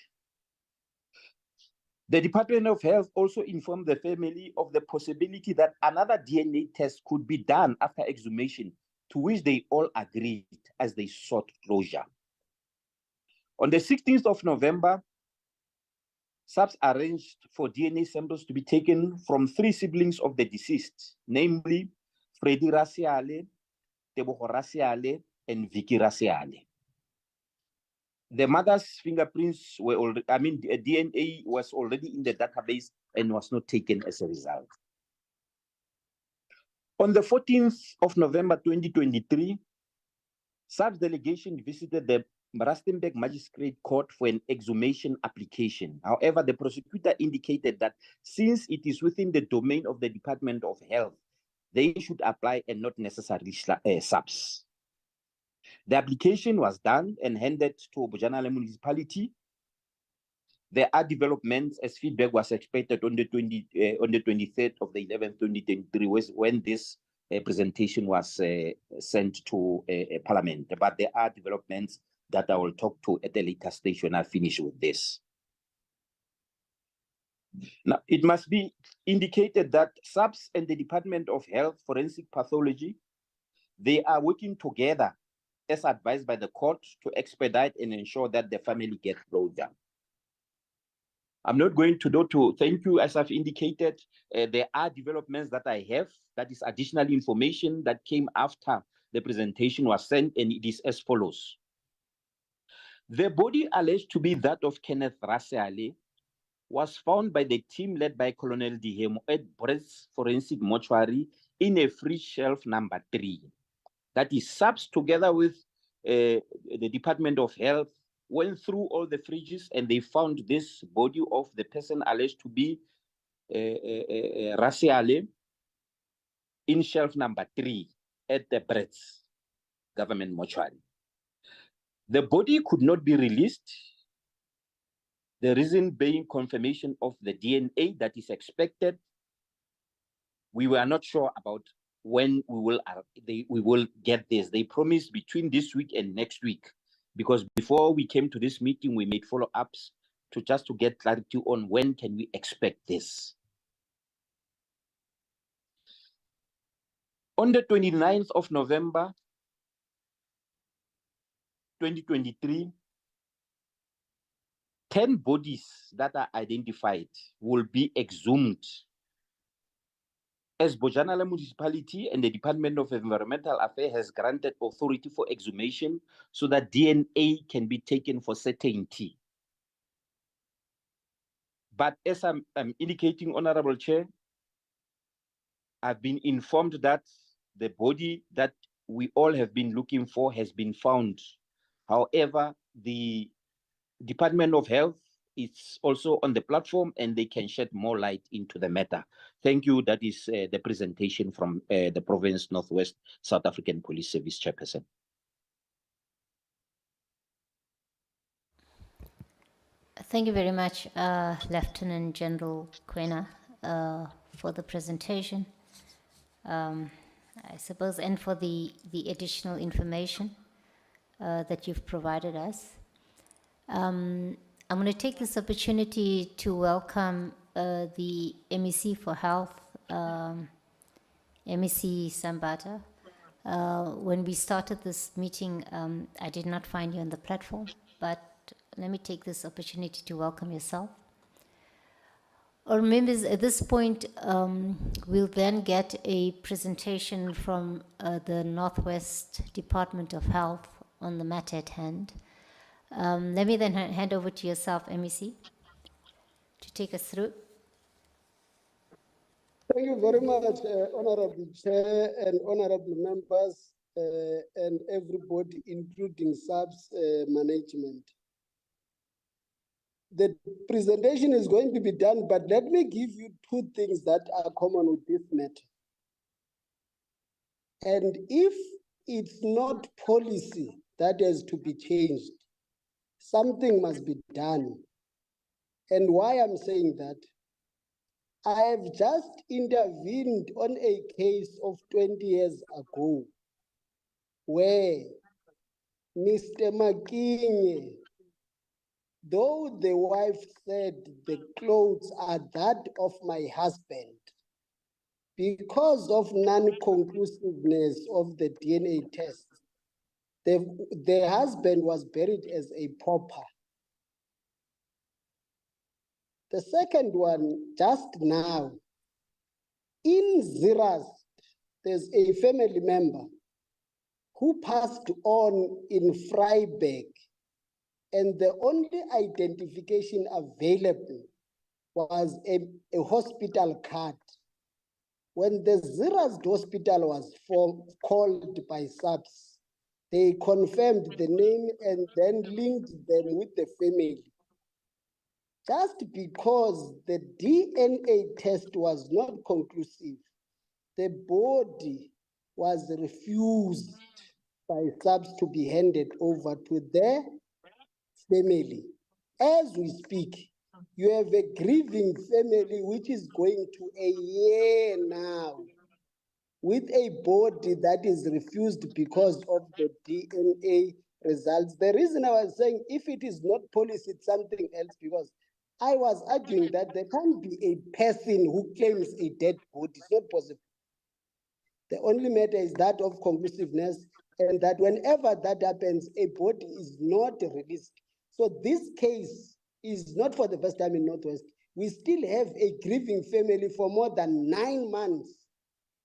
S7: The Department of Health also informed the family of the possibility that another DNA test could be done after exhumation, to which they all agreed as they sought closure. On the 16th of November, SAPS arranged for DNA samples to be taken from 3 siblings of the deceased, namely Freddy Raseale, Tebogo Raseale, and Vicky Raseale. The mother's fingerprints were already, DNA was already in the database and was not taken as a result. On the 14th of November 2023, SAPS delegation visited the Rustenburg Magistrate Court for an exhumation application. However, the prosecutor indicated that since it is within the domain of the Department of Health, they should apply and not necessarily SAPS. The application was done and handed to Bojanala municipality. There are developments as feedback was expected on the 23rd of the 11th, 2023, when this presentation was sent to Parliament. But there are developments that I will talk to at a later stage when I finish with this. Now, it must be indicated that SAPS and the Department of Health Forensic Pathology, they are working together as advised by the court to expedite and ensure that the family gets closure. I'm not going to go to thank you, as I've indicated. There are developments that I have, that is additional information that came after the presentation was sent, and it is as follows. The body alleged to be that of Kenneth Raseale was found by the team led by Colonel Dihemo at Brits Forensic Mortuary in a fridge shelf number 3. That is SAPS together with the Department of Health went through all the fridges and they found this body of the person alleged to be Raseale in shelf number 3 at the Brits government mortuary. The body could not be released. The reason being confirmation of the DNA that is expected. We were not sure about when we will get this. They promised between this week and next week, because before we came to this meeting, we made follow-ups to get clarity on when can we expect this. On the 29th of November, 2023, 10 bodies that are identified will be exhumed, as Bojanala municipality and the Department of Environmental Affairs has granted authority for exhumation so that DNA can be taken for certainty. But as I'm indicating, Honorable Chair, I've been informed that the body that we all have been looking for has been found. However, the Department of Health is also on the platform and they can shed more light into the matter. Thank you. That is the presentation from the Province Northwest South African Police Service Chairperson.
S2: Thank you very much, Lieutenant General Kwena, for the presentation, I suppose, and for the additional information that you've provided us. I'm going to take this opportunity to welcome the MEC for Health, MEC Sambata. When we started this meeting, I did not find you on the platform, but let me take this opportunity to welcome yourself. Our members, at this point, we'll then get a presentation from the Northwest Department of Health on the matter at hand. Let me then hand over to yourself, MEC, to take us through.
S9: Thank you very much, Honorable Chair and Honorable Members and everybody, including SAPS management. The presentation is going to be done, but let me give you two things that are common with this matter. And if it's not policy that has to be changed, something must be done. And why I'm saying that, I have just intervened on a case of 20 years ago where Mr. Makinye, though the wife said the clothes are that of my husband, because of non-conclusiveness of the DNA test, the husband was buried as a pauper. The second one, just now, in Ziras, there's a family member who passed on in Freiburg, and the only identification available was a hospital card. When the Ziras hospital was called by SAPS, they confirmed the name and then linked them with the family. Just because the DNA test was not conclusive, the body was refused by SAPS to be handed over to their family. As we speak, you have a grieving family which is going to a year now with a body that is refused because of the DNA results. The reason I was saying if it is not policy, it's something else, because I was arguing that there can't be a person who claims a dead body. It's not possible. The only matter is that of conclusiveness, and that whenever that happens, a body is not released. So this case is not for the first time in Northwest. We still have a grieving family for more than 9 months.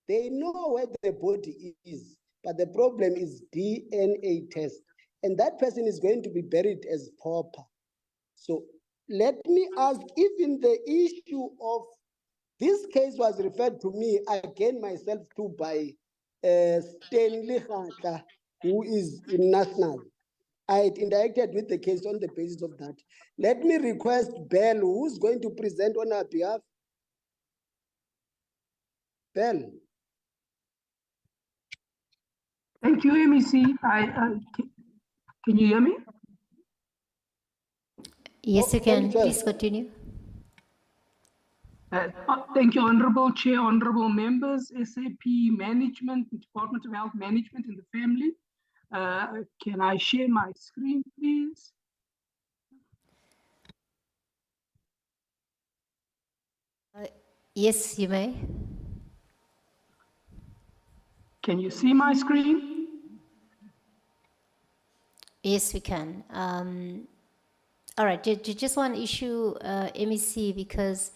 S9: They know where the body is, but the problem is DNA test. And that person is going to be buried as pauper. So let me ask, even the issue of this case was referred to me again myself too by Stanley Hata, who is in National. I had interacted with the case on the basis of that. Let me request Bell, who's going to present on our behalf. Bell.
S10: Thank you, MEC. Can you hear me?
S2: Yes, you can. Please continue.
S10: Thank you, Honorable Chair, Honorable Members, SAP Management, Department of Health Management and the Family. Can I share my screen, please?
S2: Yes, you may.
S10: Can you see my screen?
S2: Yes, we can. All right, just one issue, MEC, because,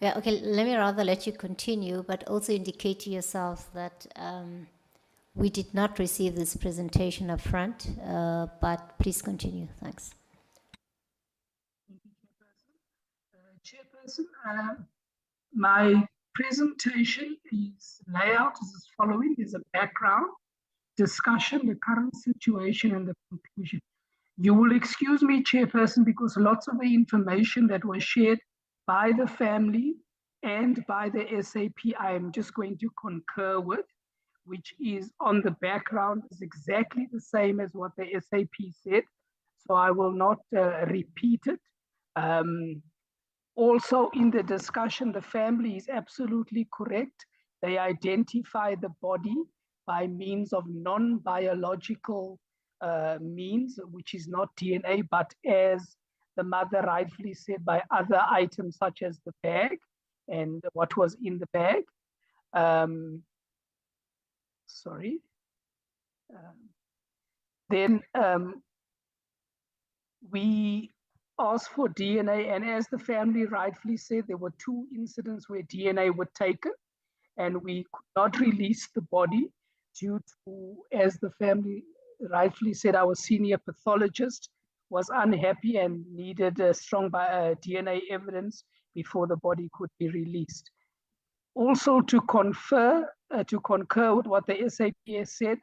S2: yeah, okay, let me rather let you continue, but also indicate to yourself that we did not receive this presentation up front, but please continue. Thanks.
S10: Chairperson, my presentation is layout is as following. There's a background, discussion, the current situation, and the conclusion. You will excuse me, Chairperson, because lots of the information that was shared by the family and by the SAP, I am just going to concur with, which is on the background is exactly the same as what the SAP said. So I will not repeat it. Also in the discussion, the family is absolutely correct. They identify the body by means of non-biological means, which is not DNA, but as the mother rightfully said, by other items such as the bag and what was in the bag. Then we asked for DNA, and as the family rightfully said, there were 2 incidents where DNA were taken, and we could not release the body due to, as the family rightfully said, our senior pathologist was unhappy and needed a strong DNA evidence before the body could be released. Also, to concur with what the SAPS said,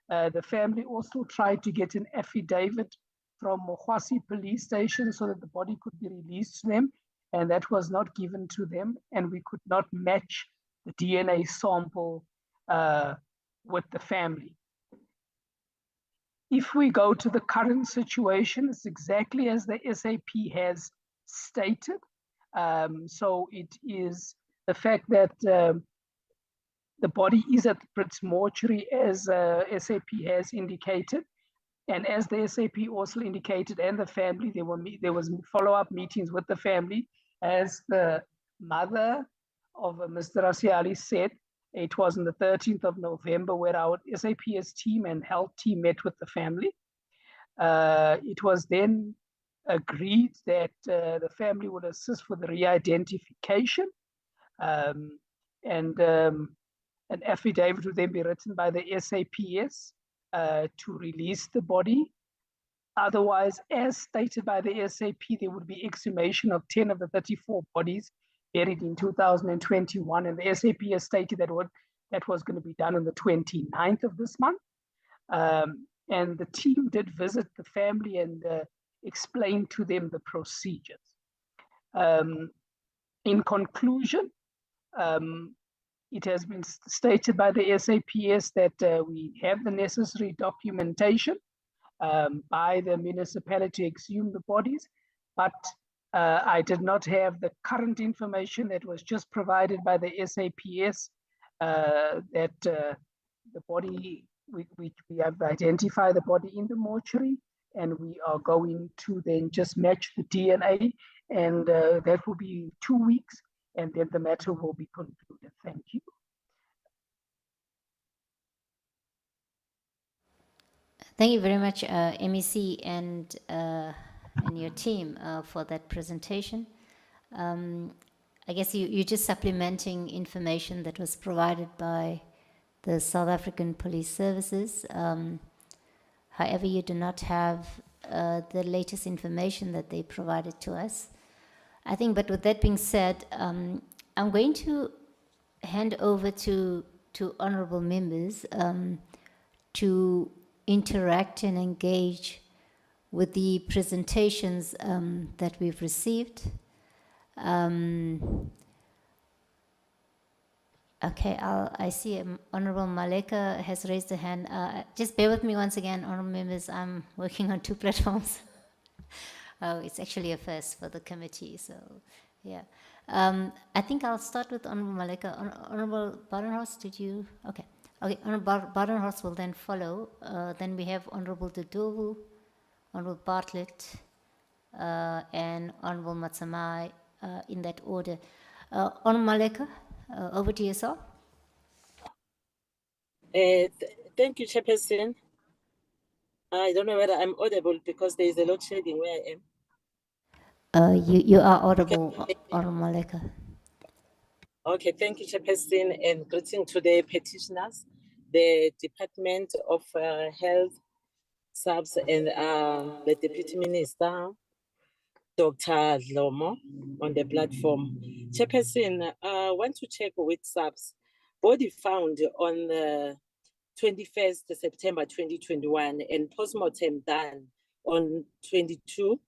S10: the family also tried to get an affidavit from Mokwasi police station so that the body could be released to them, and that was not given to them, and we could not match the DNA sample with the family. If we go to the current situation, it's exactly as the SAP has stated. So it is the fact that the body is at the Brits mortuary as SAP has indicated. And as the SAP also indicated, and the family, there was follow-up meetings with the family. As the mother of Mr. Raseale said, it was on the 13th of November where our SAPS team and health team met with the family. It was then agreed that the family would assist with the re-identification, and an affidavit would then be written by the SAPS to release the body. Otherwise, as stated by the SAP, there would be exhumation of 10 of the 34 bodies buried in 2021, and the SAP has stated that that was going to be done on the 29th of this month. And the team did visit the family and explain to them the procedures. In conclusion, it has been stated by the SAPS that we have the necessary documentation by the municipality to exhume the bodies, but I did not have the current information that was just provided by the SAPS that the body, we have identified the body in the mortuary, and we are going to then just match the DNA, and that will be 2 weeks, and then the matter will be concluded. Thank you.
S2: Thank you very much, MEC and your team for that presentation. I guess you're just supplementing information that was provided by the South African Police Services. However, you do not have the latest information that they provided to us. I think, but with that being said, I'm going to hand over to honorable members to interact and engage with the presentations that we've received. Okay, I see Honorable Maleka has raised a hand. Just bear with me once again, honorable members. I'm working on 2 platforms. Oh, it's actually a first for the committee, so yeah. I think I'll start with Honorable Maleka. Honorable Badenhorst, did you? Okay. Okay, Honorable Badenhorst will then follow. Then we have Honorable Dudovu, Honorable Bartlett, and Honorable Matsamai in that order. Honorable Maleka, over to yourself.
S11: Thank you, Chairperson. I don't know whether I'm audible because there is a load shedding where I am.
S2: You are audible, okay. Honorable Maleka.
S11: Okay, thank you, Chairperson, and greeting to the petitioners, the Department of Health, SABS, and the Deputy Minister, Dr. Lomo, on the platform. Chairperson, I want to check with SABS. Body found on the 21st September 2021 and postmortem done on 22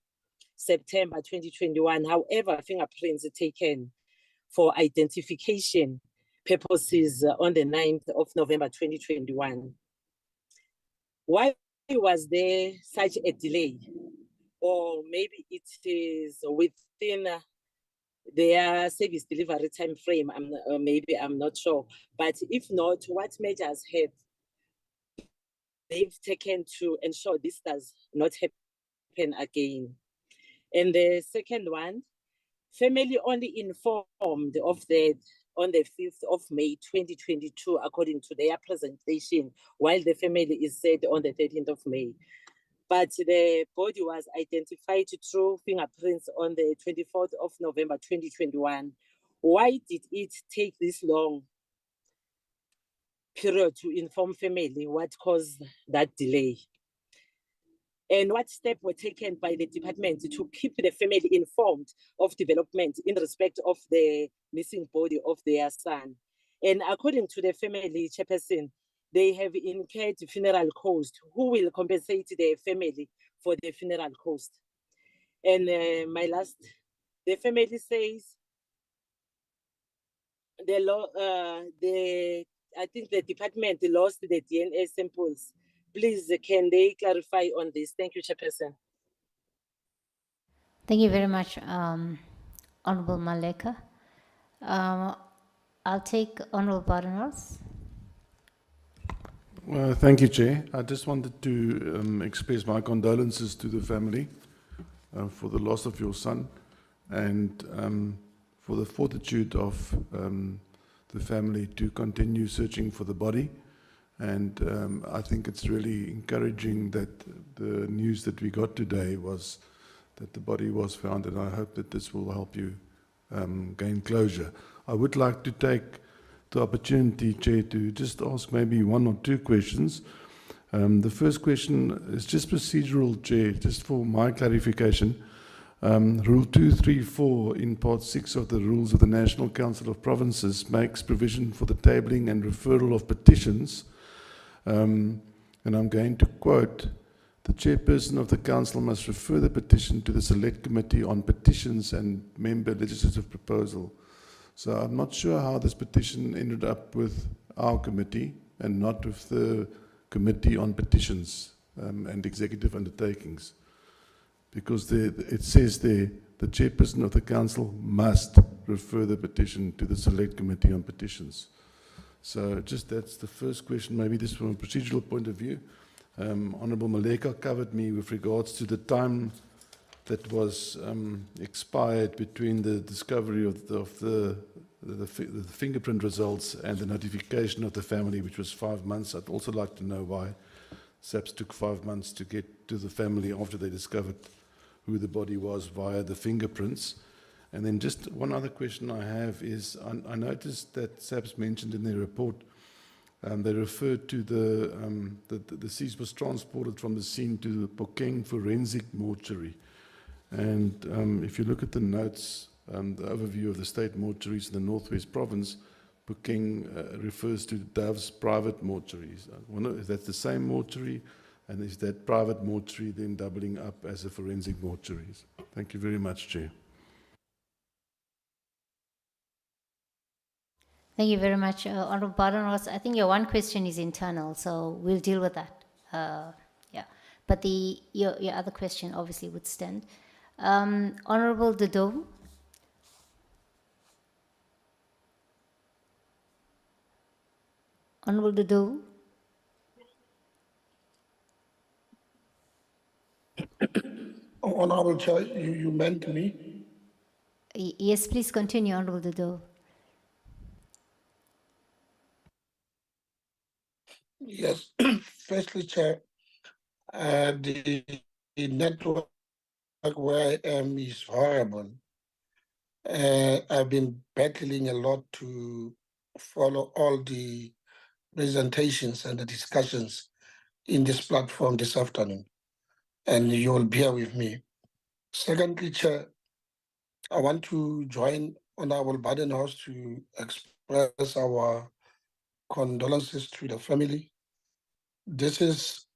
S11: September 2021. However, fingerprints taken for identification purposes on the 9th of November 2021. Why was there such a delay? Or maybe it is within their service delivery time frame, maybe I'm not sure. But if not, what measures have they've taken to ensure this does not happen again? And the second one, family only informed of that on the 5th of May 2022, according to their presentation, while the family is said on the 13th of May. But the body was identified through fingerprints on the 24th of November 2021. Why did it take this long period to inform family? What caused that delay? And what steps were taken by the department to keep the family informed of development in respect of the missing body of their son? And according to the family chairperson, they have incurred funeral cost. Who will compensate the family for the funeral cost? And the family says I think the department lost the DNA samples. Please, can they clarify on this? Thank you, Chairperson.
S2: Thank you very much, Honorable Maleka. I'll take Honorable Badenhorst.
S12: Thank you, Chair. I just wanted to express my condolences to the family for the loss of your son, and for the fortitude of the family to continue searching for the body. And I think it's really encouraging that the news that we got today was that the body was found, and I hope that this will help you gain closure. I would like to take the opportunity, Chair, to just ask maybe one or two questions. The first question is just procedural, Chair, just for my clarification. Rule 234 in Part 6 of the Rules of the National Council of Provinces makes provision for the tabling and referral of petitions. And I'm going to quote, "The chairperson of the council must refer the petition to the Select Committee on Petitions and Member Legislative Proposal." So I'm not sure how this petition ended up with our committee and not with the Committee on Petitions and Executive Undertakings. Because it says there, the chairperson of the council must refer the petition to the Select Committee on Petitions. So just that's the first question, maybe this from a procedural point of view. Honourable Maleka covered me with regards to the time that was expired between the discovery of the fingerprint results and the notification of the family, which was 5 months. I'd also like to know why SAPS took 5 months to get to the family after they discovered who the body was via the fingerprints. And then just one other question I have is, I noticed that SAPS mentioned in their report, they referred to the deceased was transported from the scene to the Phokeng Forensic Mortuary. And if you look at the notes, the overview of the state mortuaries in the Northwest Province, Phokeng refers to Dove's private mortuaries. I wonder if that's the same mortuary, and is that private mortuary then doubling up as a forensic mortuary? Thank you very much, Chair.
S2: Thank you very much, Honorable Badenhorst. I think your one question is internal, so we'll deal with that. Yeah, but your other question obviously would stand. Honorable Dodo. Honorable Dodo.
S1: Honorable Chair, you meant me?
S2: Yes, please continue, Honorable Dodo.
S1: Yes. Firstly, Chair, the network where I am is horrible. I've been battling a lot to follow all the presentations and the discussions in this platform this afternoon, and you will bear with me. Secondly, Chair, I want to join Honorable Badenhorst to express our condolences to the family. This is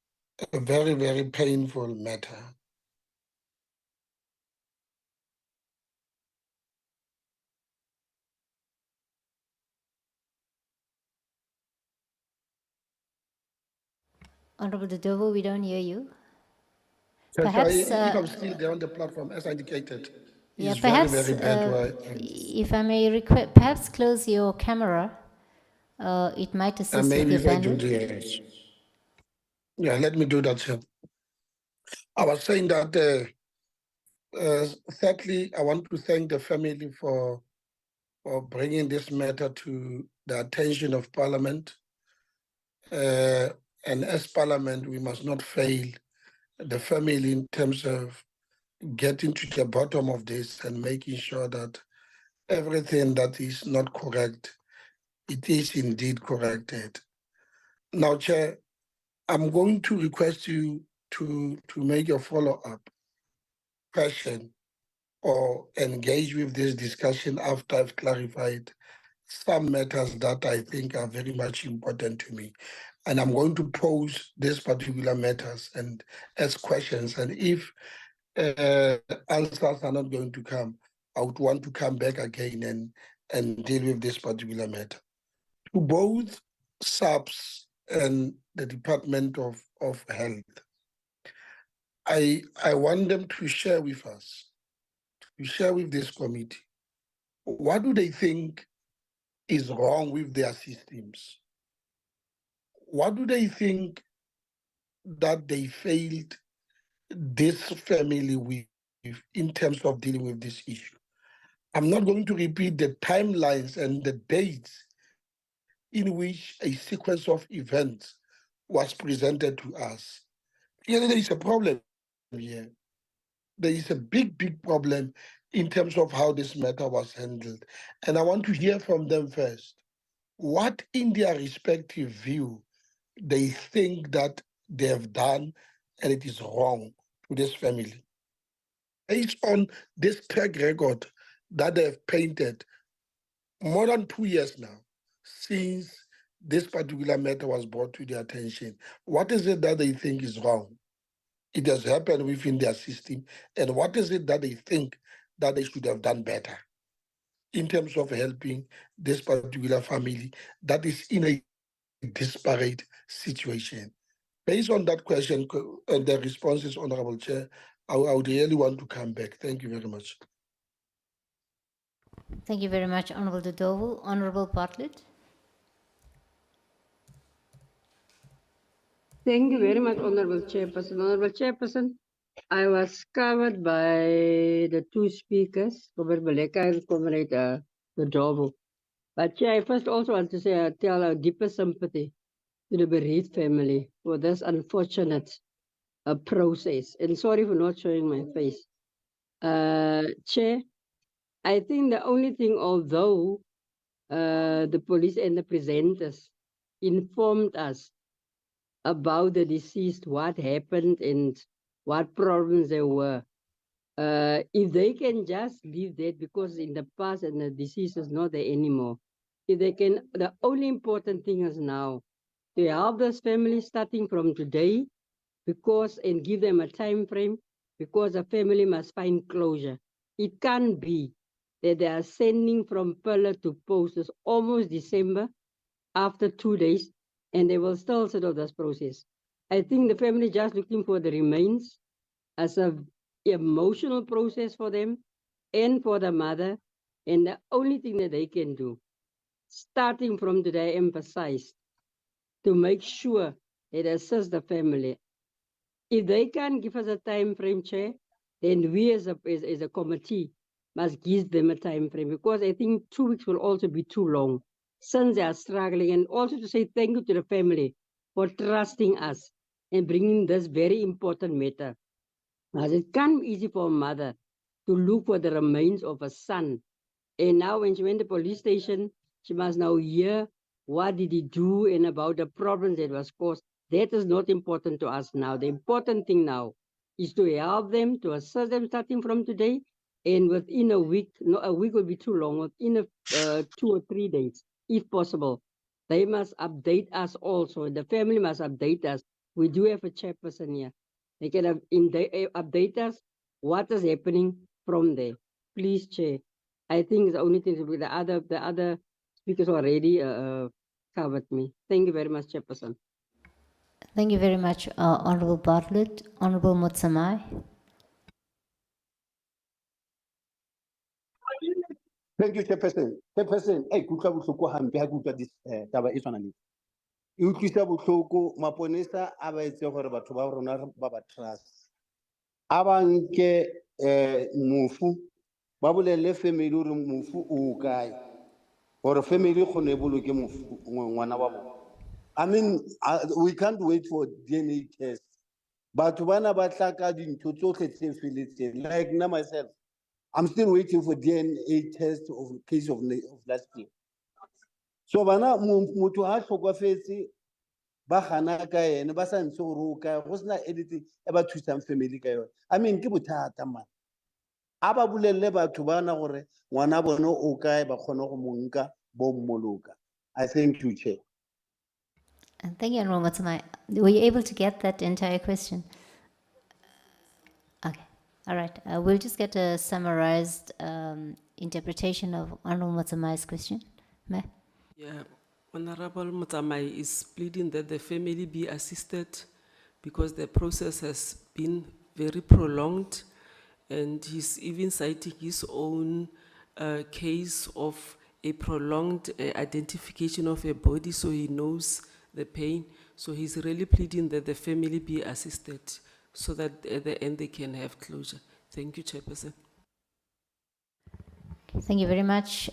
S1: a very, very painful matter.
S2: Honorable Dodo, we don't hear you.
S1: Perhaps, if I'm still there on the platform, as indicated,
S2: yeah,
S1: it's
S2: perhaps,
S1: very, very bad.
S2: If I may request, perhaps close your camera. It might assist with your bandwidth.
S1: Yeah, let me do that, sir. I was saying that, thirdly, I want to thank the family for bringing this matter to the attention of Parliament. And as Parliament, we must not fail the family in terms of getting to the bottom of this and making sure that everything that is not correct, it is indeed corrected. Now, Chair, I'm going to request you to make a follow-up question or engage with this discussion after I've clarified some matters that I think are very much important to me. And I'm going to pose these particular matters and ask questions. And if answers are not going to come, I would want to come back again and deal with this particular matter. To both SAPS and the Department of Health, I want them to share with us, to share with this committee, what do they think is wrong with their systems? What do they think that they failed this family with in terms of dealing with this issue? I'm not going to repeat the timelines and the dates in which a sequence of events was presented to us. Here, there is a problem here. There is a big problem in terms of how this matter was handled. And I want to hear from them first. What in their respective view they think that they have done and it is wrong to this family. Based on this track record that they have painted more than 2 years now since this particular matter was brought to their attention, what is it that they think is wrong? It has happened within their system, and what is it that they think that they should have done better in terms of helping this particular family that is in a disparate situation? Based on that question and the responses, Honorable Chair, I would really want to come back. Thank you very much.
S2: Thank you very much, Honorable Dodovu. Honorable Bartlett.
S13: Thank you very much, Honorable Chairperson. Honorable Chairperson, I was covered by the two speakers, Comrade Baleka and Comrade Dodovu. But Chair, I first also want to say, tell our deepest sympathy to the bereaved family for this unfortunate process. And sorry for not showing my face. Chair, I think the only thing, although the police and the presenters informed us about the deceased, what happened and what problems there were, if they can just leave that, because in the past and the deceased is not there anymore, if they can, the only important thing is now to help this family starting from today, because, and give them a time frame, because the family must find closure. It can't be that they are sending from pillar to post. It's almost December, after 2 days, and they will still settle this process. I think the family just looking for the remains as an emotional process for them and for the mother, and the only thing that they can do, starting from today, emphasize to make sure it assists the family. If they can't give us a time frame, Chair, then we as a committee must give them a time frame, because I think 2 weeks will also be too long since they are struggling. And also to say thank you to the family for trusting us and bringing this very important matter. As it can't be easy for a mother to look for the remains of a son. And now when she went to the police station, she must now hear what did he do and about the problems that was caused. That is not important to us now. The important thing now is to help them, to assist them starting from today. And within a week, no, a week will be too long, within 2 or 3 days, if possible, they must update us also. The family must update us. We do have a chairperson here. They can update us what is happening from there. Please, Chair. I think the only thing the other speakers already covered me. Thank you very much, Chairperson.
S2: Thank you very much, Honorable Bartlett. Honorable Motsamai.
S14: Thank you, Chairperson. Chairperson, kutlwa bohloko hampe ha ke utlwa taba e tshwana le. E utlwisa bohloko, maponesa a ba etse gore batho ba rona ba ba trust. A ba nke mofu, ba bolelle family hore mofu o kae. Hore family kgone e boloke mofu ngwana wa bona. I mean, we can't wait for DNA test. Batho bana ba tla ka dintho tsohle tse feletseng. Like na myself, I'm still waiting for DNA test of case of last year. So bana motho ha hlokafetse ba gana ka ene ba sa ntse gore o kae go sena anything e ba thusang family ka yone. I mean ke bothata man. A ba bolelle batho ba na gore ngwana bone o kae ba kgone go mo nka bo mmoloka. I thank you, Chair.
S2: And thank you, Honorable Matsumai. Were you able to get that entire question? Okay, all right. We'll just get a summarized interpretation of Honorable Matsumai's question. Ma'am?
S5: Yeah, Honorable Mutamai is pleading that the family be assisted because the process has been very prolonged, and he's even citing his own case of a prolonged identification of a body, so he knows the pain. So he's really pleading that the family be assisted so that at the end they can have closure. Thank you, Chairperson.
S2: Thank you very much.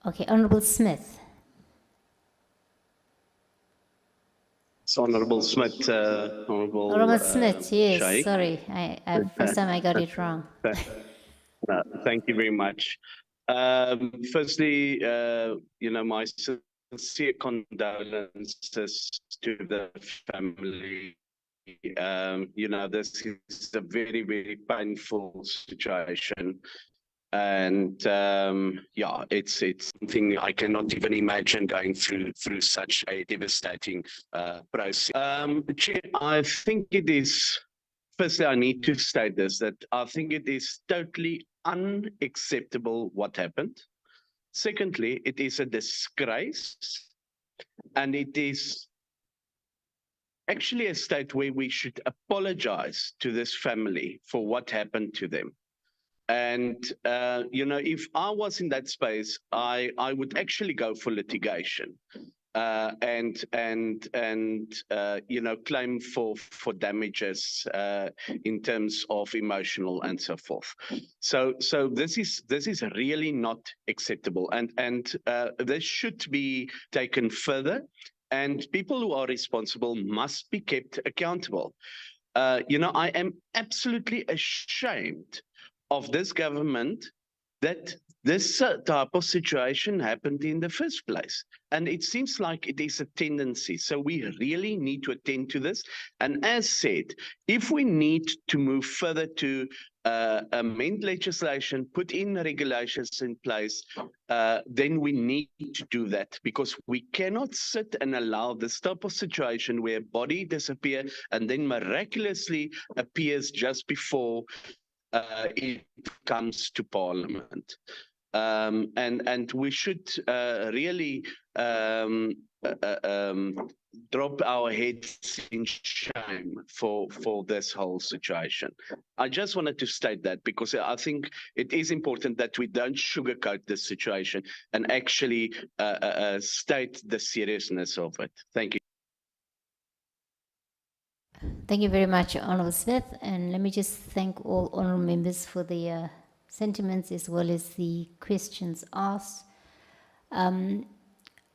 S2: Okay, Honorable Smith.
S15: It's Honorable Smith, Honorable
S2: Honorable Smith, yes,
S15: Shaikh.
S2: sorry. First time I got it wrong.
S15: Thank you very much. Firstly, my sincere condolences to the family. This is a very, very painful situation. And it's something I cannot even imagine going through such a devastating process. Chair, I think it is, firstly, I need to state this, that I think it is totally unacceptable what happened. Secondly, it is a disgrace, and it is actually a state where we should apologize to this family for what happened to them. And, if I was in that space, I would actually go for litigation and claim for damages in terms of emotional and so forth. So this is really not acceptable, and this should be taken further, and people who are responsible must be kept accountable. I am absolutely ashamed of this government that this type of situation happened in the first place. And it seems like it is a tendency. So we really need to attend to this. And as said, if we need to move further to amend legislation, put in regulations in place, then we need to do that, because we cannot sit and allow this type of situation where a body disappears and then miraculously appears just before it comes to Parliament. And we should really drop our heads in shame for this whole situation. I just wanted to state that, because I think it is important that we don't sugarcoat this situation and actually state the seriousness of it. Thank you.
S2: Thank you very much, Honorable Smith. And let me just thank all honorable members for the sentiments as well as the questions asked.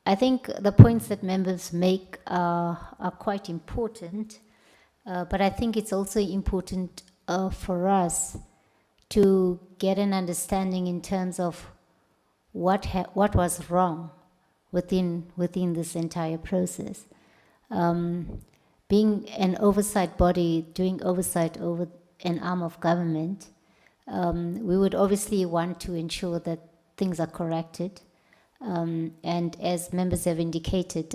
S2: I think the points that members make are quite important, but I think it's also important for us to get an understanding in terms of what was wrong within this entire process. Being an oversight body, doing oversight over an arm of government, we would obviously want to ensure that things are corrected. And as members have indicated,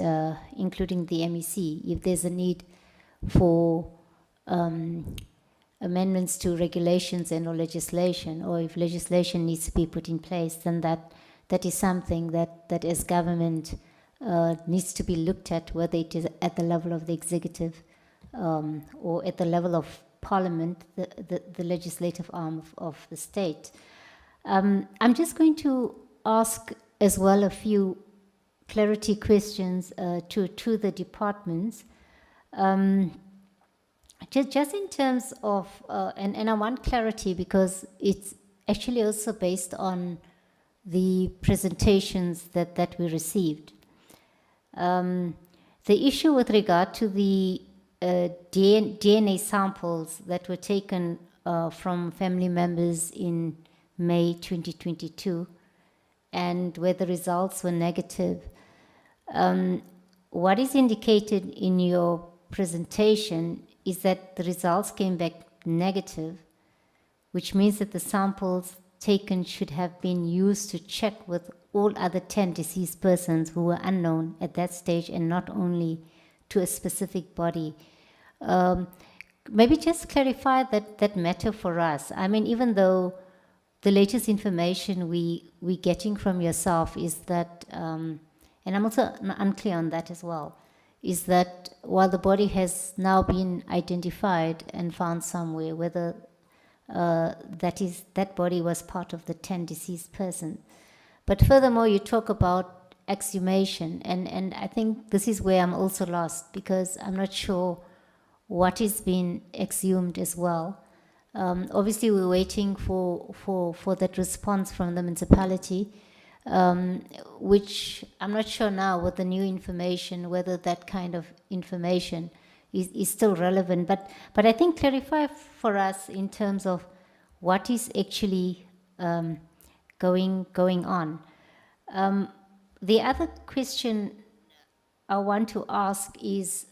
S2: including the MEC, if there's a need for amendments to regulations and or legislation, or if legislation needs to be put in place, then that is something that as government needs to be looked at, whether it is at the level of the executive or at the level of Parliament, the legislative arm of the state. I'm just going to ask as well a few clarity questions to the departments. Just in terms of, and I want clarity because it's actually also based on the presentations that we received. The issue with regard to the DNA samples that were taken from family members in May 2022, and where the results were negative. what is indicated in your presentation is that the results came back negative, which means that the samples taken should have been used to check with all other 10 deceased persons who were unknown at that stage and not only to a specific body. Maybe just clarify that matter for us. I mean, even though the latest information we're getting from yourself is that, and I'm also unclear on that as well, is that while the body has now been identified and found somewhere, whether that body was part of the 10 deceased persons. But furthermore, you talk about exhumation, and I think this is where I'm also lost, because I'm not sure what is being exhumed as well. Obviously, we're waiting for that response from the municipality, which I'm not sure now with the new information whether that kind of information is still relevant. But I think clarify for us in terms of what is actually going on. The other question I want to ask is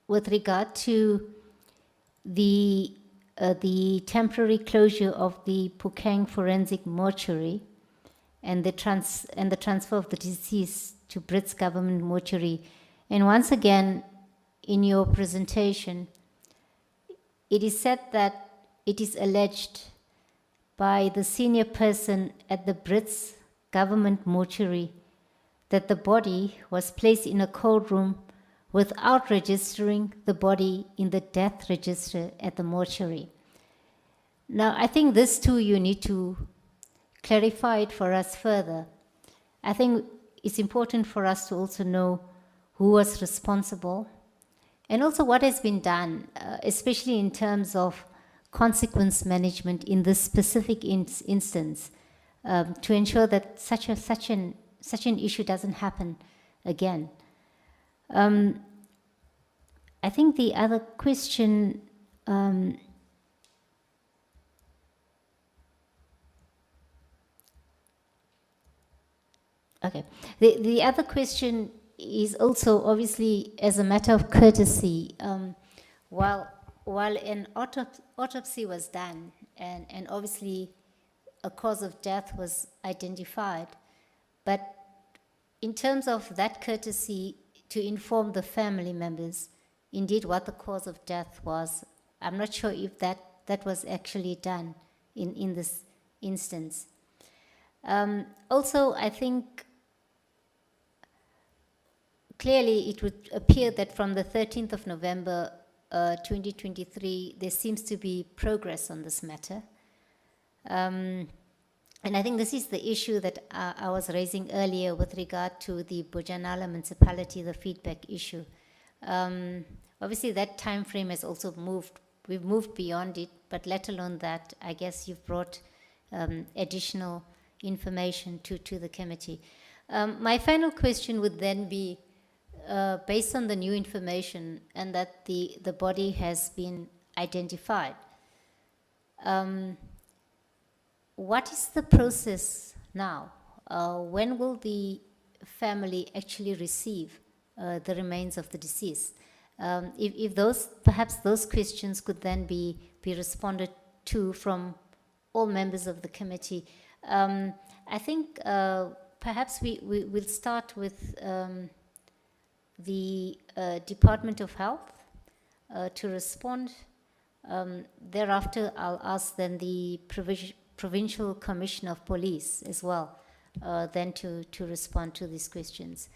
S2: with regard to the temporary closure of the Pukang Forensic Mortuary and the transfer of the deceased to Brits Government Mortuary. And once again, in your presentation, it is said that it is alleged by the senior person at the Brits Government Mortuary that the body was placed in a cold room without registering the body in the death register at the mortuary. Now, I think this too, you need to clarify it for us further. I think it's important for us to also know who was responsible and also what has been done, especially in terms of consequence management in this specific instance, to ensure that such an issue doesn't happen again. I think the other question, okay, the other question is also obviously as a matter of courtesy. While an autopsy was done and obviously a cause of death was identified, but in terms of that courtesy to inform the family members indeed what the cause of death was, I'm not sure if that was actually done in this instance. Also, I think clearly it would appear that from the 13th of November 2023, there seems to be progress on this matter. And I think this is the issue that I was raising earlier with regard to the Bojanala municipality, the feedback issue. Obviously, that time frame has also moved. We've moved beyond it, but let alone that, I guess you've brought additional information to the committee. My final question would then be, based on the new information and that the body has been identified, what is the process now? When will the family actually receive the remains of the deceased? If those, perhaps those questions could then be responded to from all members of the committee. I think perhaps we'll start with the Department of Health to respond. Thereafter, I'll ask then the Provincial Commissioner of Police as well, then to respond to these questions.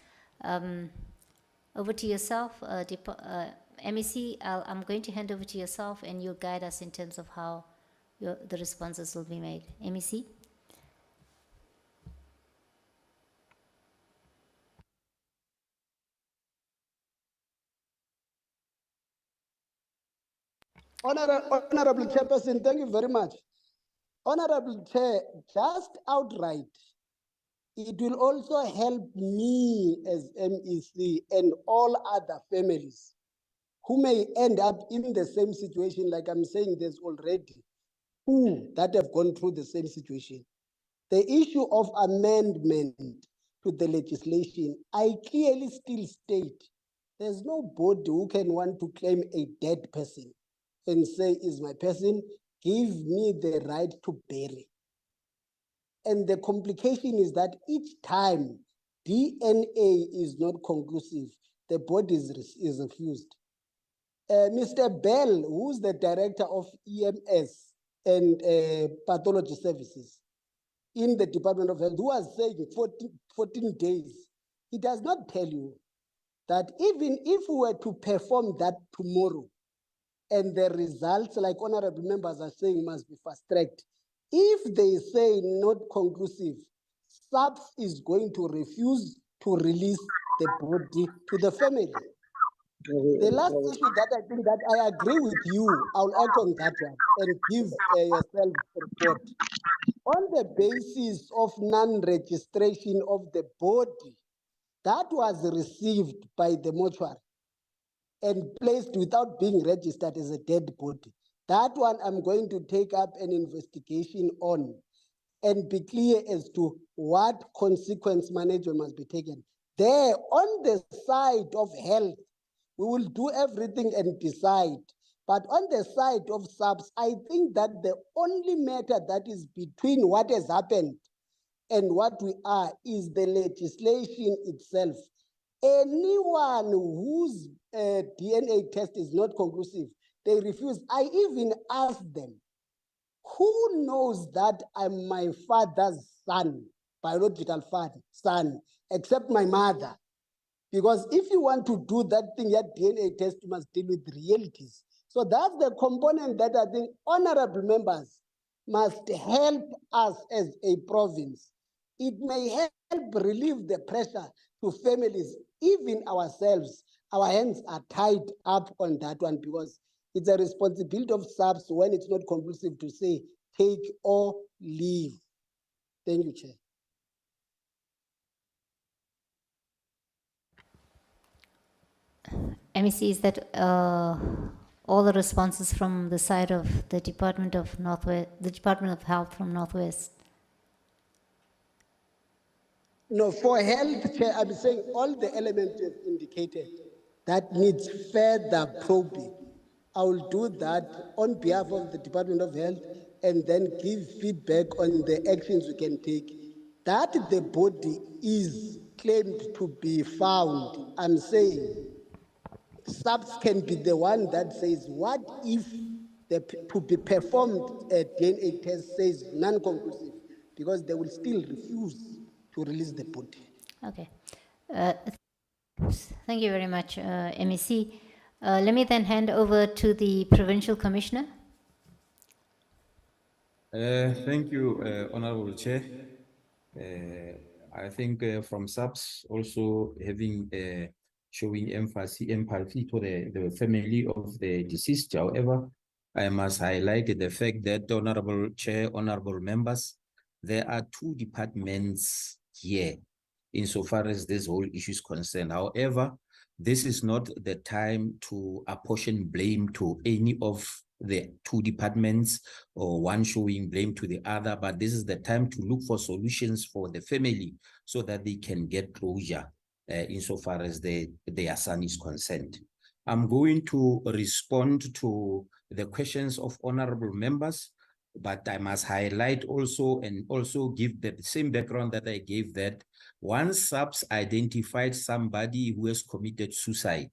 S2: Over to yourself, MEC. I'm going to hand over to yourself, and you'll guide us in terms of how the responses will be made. MEC.
S9: Honorable Chairperson, thank you very much. Honorable Chair, just outright, it will also help me as MEC and all other families who may end up in the same situation. Like I'm saying, there's already two that have gone through the same situation. The issue of amendment to the legislation, I clearly still state There's nobody who can want to claim a dead person and say, is my person, give me the right to bury. And the complication is that each time DNA is not conclusive, the body is refused. Mr. Bell, who's the director of EMS and pathology services in the Department of Health, who was saying 14 days, he does not tell you that even if we were to perform that tomorrow, and the results, like honorable members are saying, must be fast-tracked, if they say not conclusive, SAPS is going to refuse to release the body to the family. The last issue that I think that I agree with you, I'll act on that one and give yourself a report. On the basis of non-registration of the body that was received by the mortuary and placed without being registered as a dead body, that one I'm going to take up an investigation on and be clear as to what consequence management must be taken. There, on the side of health, we will do everything and decide. But on the side of SAPS, I think that the only matter that is between what has happened and what we are is the legislation itself. Anyone whose DNA test is not conclusive, they refuse. I even asked them, who knows that I'm my father's son, biological son, except my mother? Because if you want to do that thing, your DNA test, you must deal with realities. So that's the component that I think honorable members must help us as a province. It may help relieve the pressure to families, even ourselves. Our hands are tied up on that one because it's a responsibility of SAPS when it's not conclusive to say, take or leave. Thank you, Chair.
S2: MEC, is that all the responses from the side of the Department of Health from Northwest?
S9: No, for health, Chair, I'm saying all the elements you've indicated that needs further probing. I will do that on behalf of the Department of Health and then give feedback on the actions we can take. That the body is claimed to be found, I'm saying SAPS can be the one that says, what if the to be performed a DNA test says non-conclusive, because they will still refuse to release the body.
S2: Okay. Thank you very much, MEC. Let me then hand over to the Provincial Commissioner.
S16: Thank you, Honorable Chair. I think from SAPS also having showing empathy to the family of the deceased. However, I must highlight the fact that, Honorable Chair, honorable members, there are two departments here insofar as this whole issue is concerned. However, this is not the time to apportion blame to any of the two departments or one showing blame to the other, but this is the time to look for solutions for the family so that they can get closure insofar as their son is concerned. I'm going to respond to the questions of honorable members, but I must highlight also and also give the same background that I gave, that once SAPS identified somebody who has committed suicide,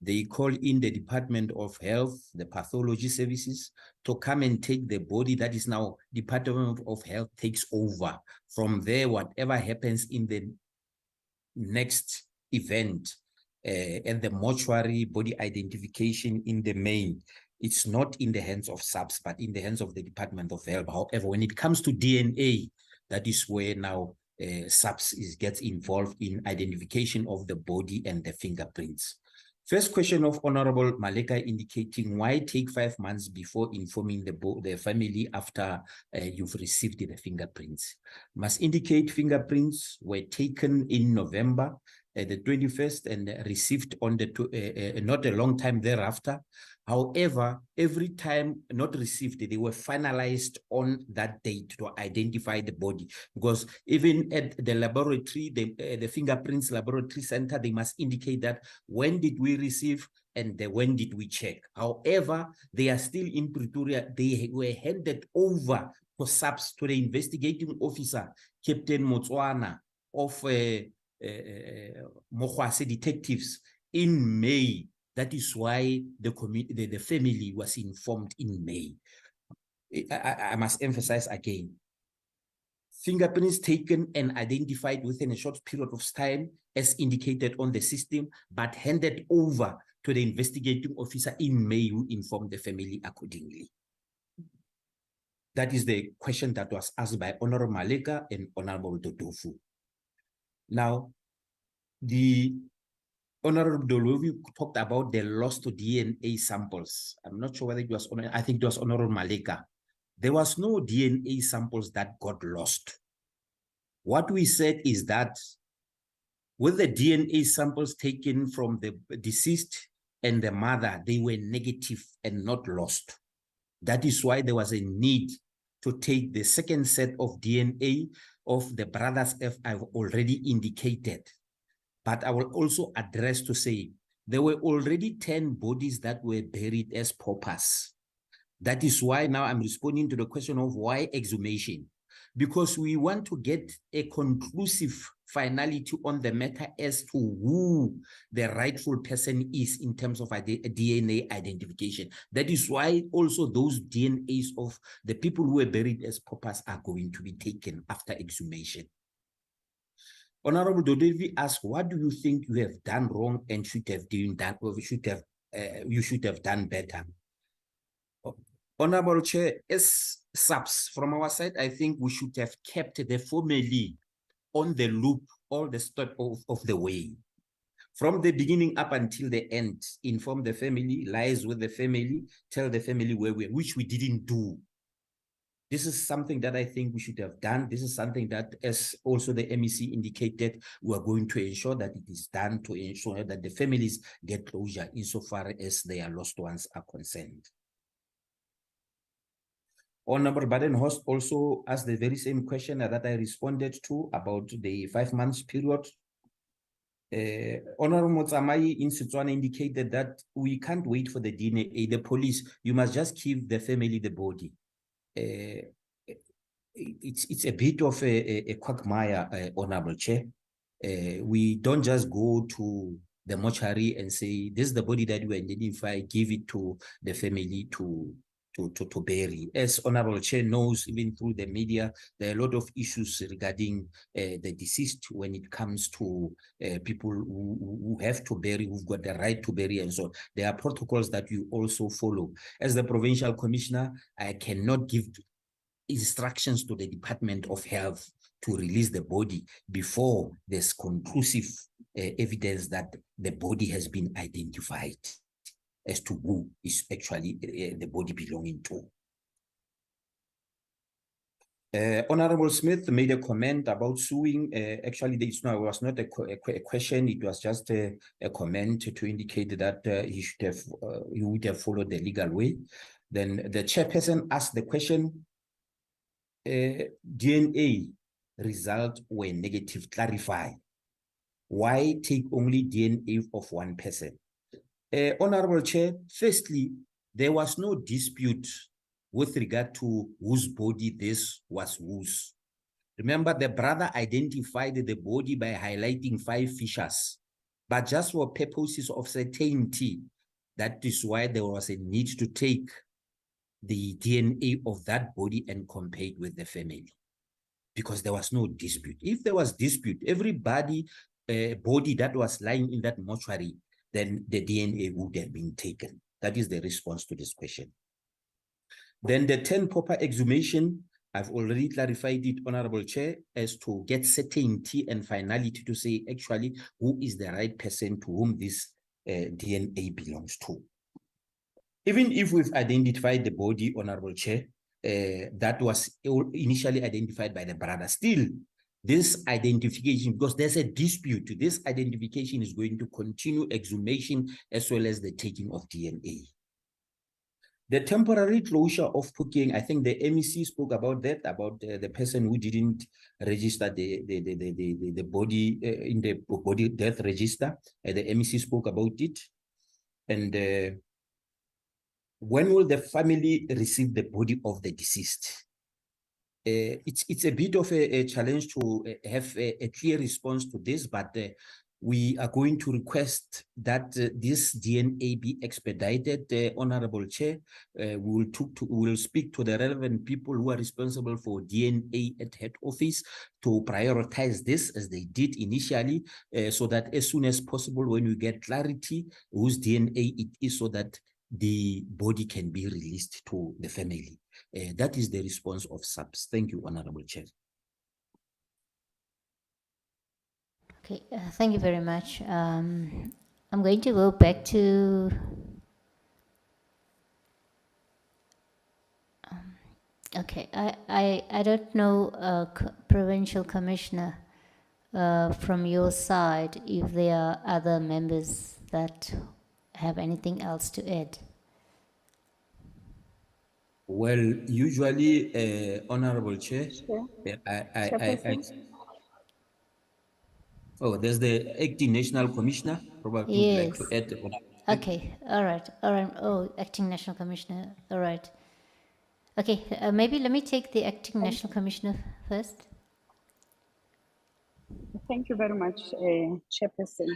S16: they call in the Department of Health, the pathology services, to come and take the body. That is now Department of Health takes over. From there, whatever happens in the next event and the mortuary body identification in the main, it's not in the hands of SAPS, but in the hands of the Department of Health. However, when it comes to DNA, that is where now SAPS gets involved in identification of the body and the fingerprints. First question of Honorable Maleka indicating why take 5 months before informing the family after you've received the fingerprints. Must indicate fingerprints were taken in November the 21st and received on the not a long time thereafter. However, every time not received, they were finalized on that date to identify the body, because even at the laboratory, the fingerprints laboratory center, they must indicate that when did we receive and when did we check. However, they are still in Pretoria. They were handed over to SAPS, to the investigating officer, Captain Motswana of Mokwase detectives in May. That is why the family was informed in May. I must emphasize again, fingerprints taken and identified within a short period of time as indicated on the system, but handed over to the investigating officer in May, who informed the family accordingly. That is the question that was asked by Honorable Maleka and Honorable Dodofu. Now, the Honorable Dolovu talked about the lost DNA samples. I'm not sure whether it was, I think it was Honorable Maleka. There was no DNA samples that got lost. What we said is that with the DNA samples taken from the deceased and the mother, they were negative and not lost. That is why there was a need to take the second set of DNA of the brothers F I've already indicated. But I will also address to say there were already 10 bodies that were buried as paupers. That is why now I'm responding to the question of why exhumation. Because we want to get a conclusive finality on the matter as to who the rightful person is in terms of DNA identification. That is why also those DNAs of the people who were buried as paupers are going to be taken after exhumation. Honorable Dodevi asked, what do you think you have done wrong and should have done, or you should have done better? Honorable Chair, as SAPS, from our side, I think we should have kept the family on the loop all the step of the way. From the beginning up until the end, inform the family, liaise with the family, tell the family where we are, which we didn't do. This is something that I think we should have done. This is something that, as also the MEC indicated, we are going to ensure that it is done to ensure that the families get closure insofar as their lost ones are concerned. Honorable Badenhorst also asked the very same question that I responded to about the 5 months period. Honorable Motsamai in Setswana indicated that we can't wait for the DNA, the police, you must just give the family the body. It's a bit of a quagmire, Honorable Chair. We don't just go to the mortuary and say, this is the body that we identify, give it to the family to bury. As Honorable Chair knows, even through the media, there are a lot of issues regarding the deceased when it comes to people who have to bury, who've got the right to bury and so on. There are protocols that you also follow. As the Provincial Commissioner, I cannot give instructions to the Department of Health to release the body before there's conclusive evidence that the body has been identified as to who is actually the body belonging to. Honorable Smith made a comment about suing. Actually, it was not a question. It was just a comment to indicate that he would have followed the legal way. Then the chairperson asked the question, DNA result were negative, clarify. Why take only DNA of one person? Honorable Chair, firstly, there was no dispute with regard to whose body this was whose. Remember, the brother identified the body by highlighting 5 fissures, but just for purposes of certainty, that is why there was a need to take the DNA of that body and compare it with the family, because there was no dispute. If there was dispute, everybody body that was lying in that mortuary, then the DNA would have been taken. That is the response to this question. Then the 10 pauper exhumation, I've already clarified it, Honorable Chair, as to get certainty and finality to say actually who is the right person to whom this DNA belongs to. Even if we've identified the body, Honorable Chair, that was initially identified by the brother, still this identification, because there's a dispute, this identification is going to continue exhumation as well as the taking of DNA. The temporary closure of Phokeng, I think the MEC spoke about that, about the person who didn't register the body in the body death register. The MEC spoke about it. And when will the family receive the body of the deceased? It's a bit of a challenge to have a clear response to this, but we are going to request that this DNA be expedited, Honorable Chair. We will speak to the relevant people who are responsible for DNA at head office to prioritize this as they did initially, so that as soon as possible, when we get clarity whose DNA it is, so that the body can be released to the family. That is the response of SAPS. Thank you, Honorable Chair.
S2: Okay, thank you very much. I'm going to go back to okay. I don't know, Provincial Commissioner, from your side, if there are other members that have anything else to add.
S16: Well, usually, Honorable Chair, oh, there's the acting national commissioner, probably would like to add.
S2: Okay, all right. Oh, acting national commissioner, all right. Okay, maybe let me take the acting national commissioner first.
S17: Thank you very much, Chairperson,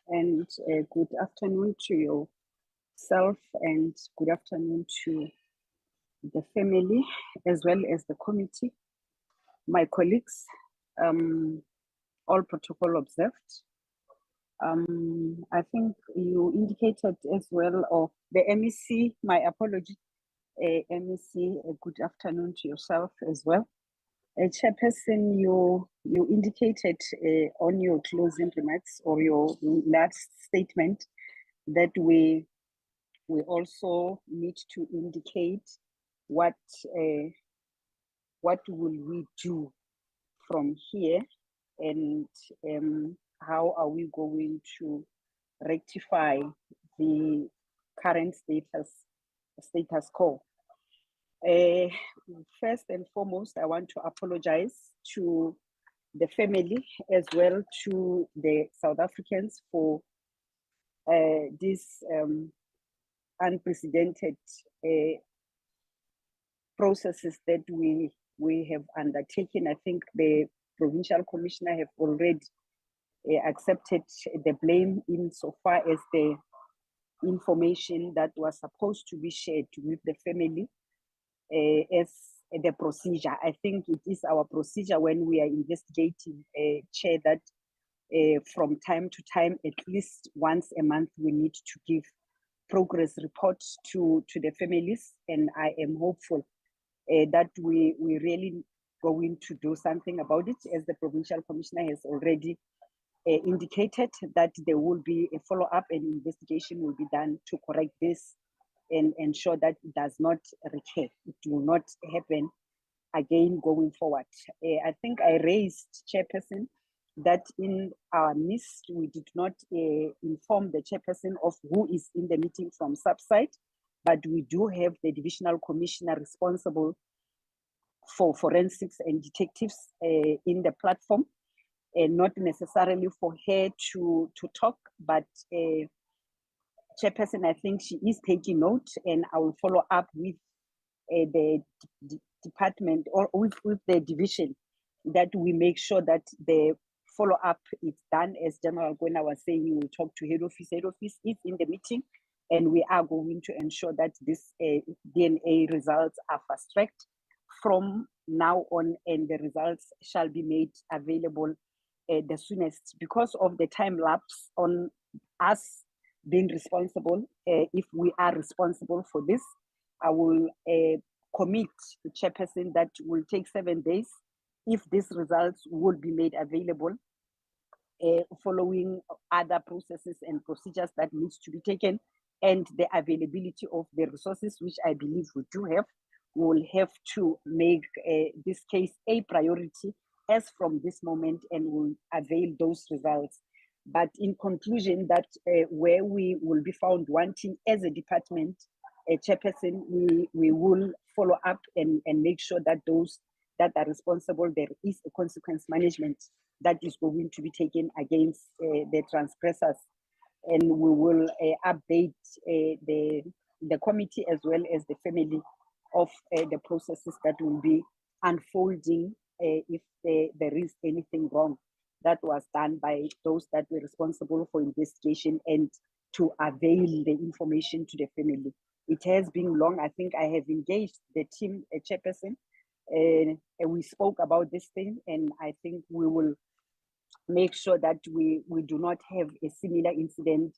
S17: and good afternoon to yourself and good afternoon to the family as well as the committee, my colleagues, all protocol observed. I think you indicated as well of the MEC, my apology, MEC, good afternoon to yourself as well. Chairperson, you indicated on your closing remarks or your last statement that we also need to indicate what will we do from here, and how are we going to rectify the current status quo. First and foremost, I want to apologize to the family as well to the South Africans for this unprecedented processes that we have undertaken. I think the provincial commissioner have already accepted the blame insofar as the information that was supposed to be shared with the family as the procedure. I think it is our procedure when we are investigating, Chair, that from time to time, at least once a month, we need to give progress reports to the families, and I am hopeful that we really going to do something about it, as the provincial commissioner has already indicated that there will be a follow-up and investigation will be done to correct this and ensure that it does not recur. It will not happen again going forward. I think I raised, Chairperson, that in our midst, we did not inform the Chairperson of who is in the meeting from subside, but we do have the divisional commissioner responsible for forensics and detectives in the platform, and not necessarily for her to talk, but Chairperson, I think she is taking note, and I will follow up with the department or with the division, that we make sure that the follow-up is done. As General Gwena was saying, we will talk to head office. Head office is in the meeting, and we are going to ensure that this DNA results are fast-tracked from now on, and the results shall be made available the soonest. Because of the time lapse on us being responsible, if we are responsible for this, I will commit the Chairperson that will take 7 days if these results will be made available, following other processes and procedures that needs to be taken, and the availability of the resources, which I believe we do have. We will have to make this case a priority as from this moment and will avail those results. But in conclusion, that where we will be found wanting as a department, a chairperson, we will follow up and make sure that those that are responsible, there is a consequence management that is going to be taken against the transgressors. And we will update the committee as well as the family of the processes that will be unfolding if there is anything wrong that was done by those that were responsible for investigation, and to avail the information to the family. It has been long. I think I have engaged the team chairperson, and we spoke about this thing, and I think we will make sure that we do not have a similar incident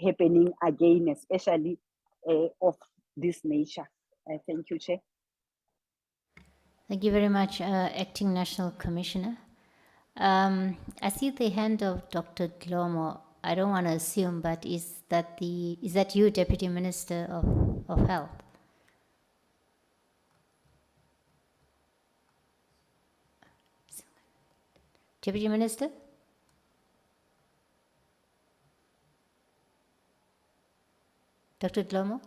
S17: happening again, especially of this nature. Thank you, Chair.
S2: Thank you very much, Acting National Commissioner. I see the hand of Dr. Dlomo. I don't want to assume, but is that you, Deputy Minister of Health? Deputy Minister? Dr. Dlomo?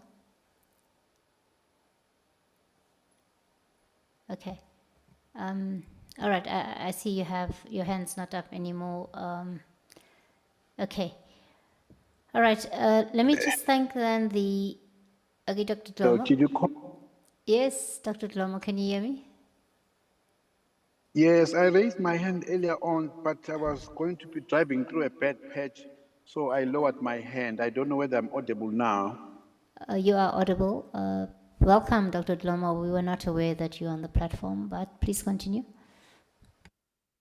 S2: Okay. All right, I see you have your hands not up anymore. Okay. All right, let me just thank then the... Okay, Dr.
S18: So
S2: Dlomo?
S18: did you
S2: Yes, Dr. Dlomo, can you hear me?
S18: Yes, I raised my hand earlier on, but I was going to be driving through a bad patch, so I lowered my hand. I don't know whether I'm audible now.
S2: You are audible. Welcome, Dr. Dlomo. We were not aware that you're on the platform, but please continue.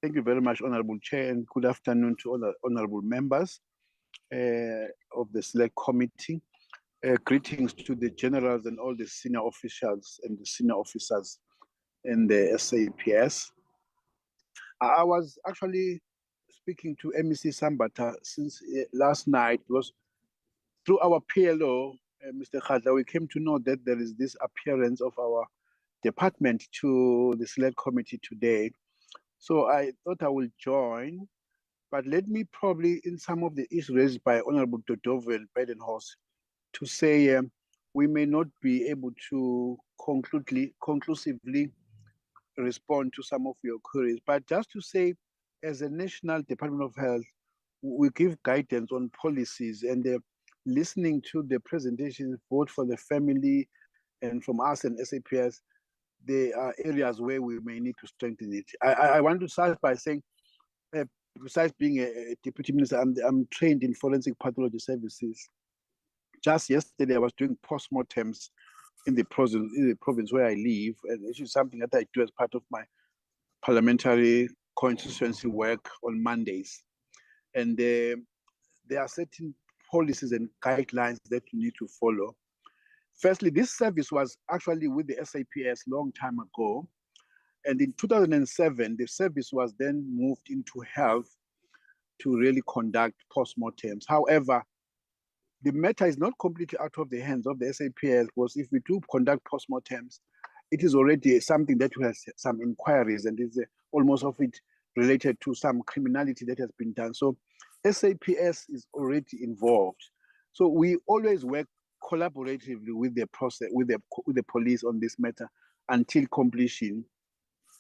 S18: Thank you very much, Honorable Chair, and good afternoon to all the honorable members of the Select Committee. Greetings to the generals and all the senior officials and the senior officers in the SAPS. I was actually speaking to MEC Sambata since last night, because through our PLO, Mr. Khadla, we came to know that there is this appearance of our department to the Select Committee today. So I thought I will join, but let me probably, in some of the issues raised by Honorable Dodove and Bidenhorst, to say we may not be able to conclusively respond to some of your queries, but just to say, as a National Department of Health, we give guidance on policies, and listening to the presentations, both for the family and from us and SAPS, there are areas where we may need to strengthen it. I want to start by saying, besides being a deputy minister, I'm trained in forensic pathology services. Just yesterday, I was doing postmortems in the province where I live, and this is something that I do as part of my parliamentary constituency work on Mondays. And there are certain policies and guidelines that you need to follow. Firstly, this service was actually with the SAPS long time ago. And in 2007, the service was then moved into health to really conduct postmortems. However, the matter is not completely out of the hands of the SAPS, because if we do conduct postmortems, it is already something that has some inquiries, and is almost of it related to some criminality that has been done. So SAPS is already involved. So we always work collaboratively with the process, with the police on this matter until completion.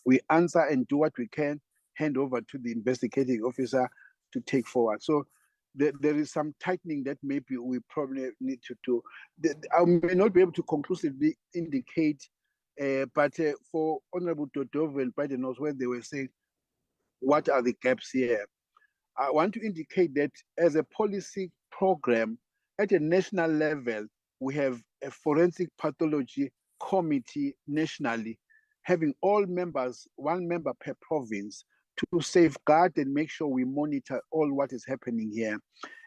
S18: We answer and do what we can, hand over to the investigating officer to take forward. So there is some tightening that maybe we probably need to do. I may not be able to conclusively indicate, but for Honorable Dodove and Bidenhorst, when they were saying, what are the gaps here? I want to indicate that as a policy program at a national level, we have a forensic pathology committee nationally, having all members, one member per province, to safeguard and make sure we monitor all what is happening here.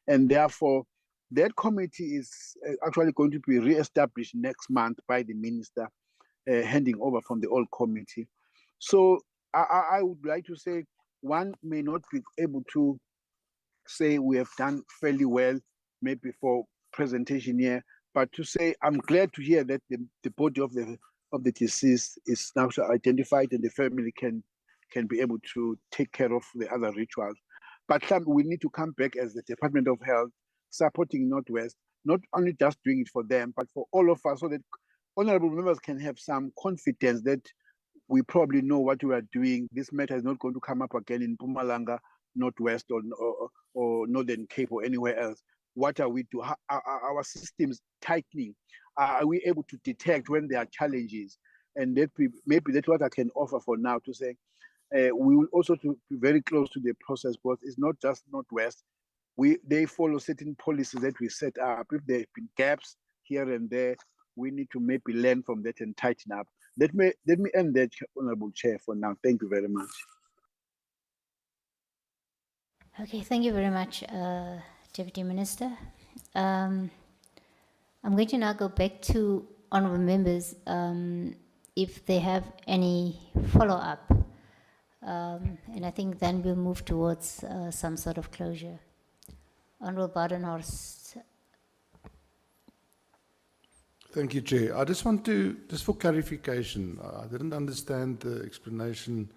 S18: And therefore, that committee is actually going to be re-established next month by the minister, handing over from the old committee. So I would like to say, one may not be able to say we have done fairly well, maybe for presentation here, but to say I'm glad to hear that the body of the deceased is now identified and the family can can be able to take care of the other rituals. But we need to come back as the Department of Health, supporting Northwest, not only just doing it for them, but for all of us, so that honorable members can have some confidence that we probably know what we are doing. This matter is not going to come up again in Mpumalanga, Northwest, or Northern Cape, or anywhere else. What are we doing? Are our systems tightening? Are we able to detect when there are challenges? And maybe that's what I can offer for now, to say we will also to be very close to the process, but it's not just Northwest. They follow certain policies that we set up. If there have been gaps here and there, we need to maybe learn from that and tighten up. Let me end that, Honorable Chair, for now. Thank you very much.
S2: Okay, thank you very much, Deputy Minister. I'm going to now go back to honorable members if they have any follow-up. And I think then we'll move towards some sort of closure. Honorable Badenhorst.
S12: Thank you, Chair. I just want to, just for clarification, I didn't understand the explanation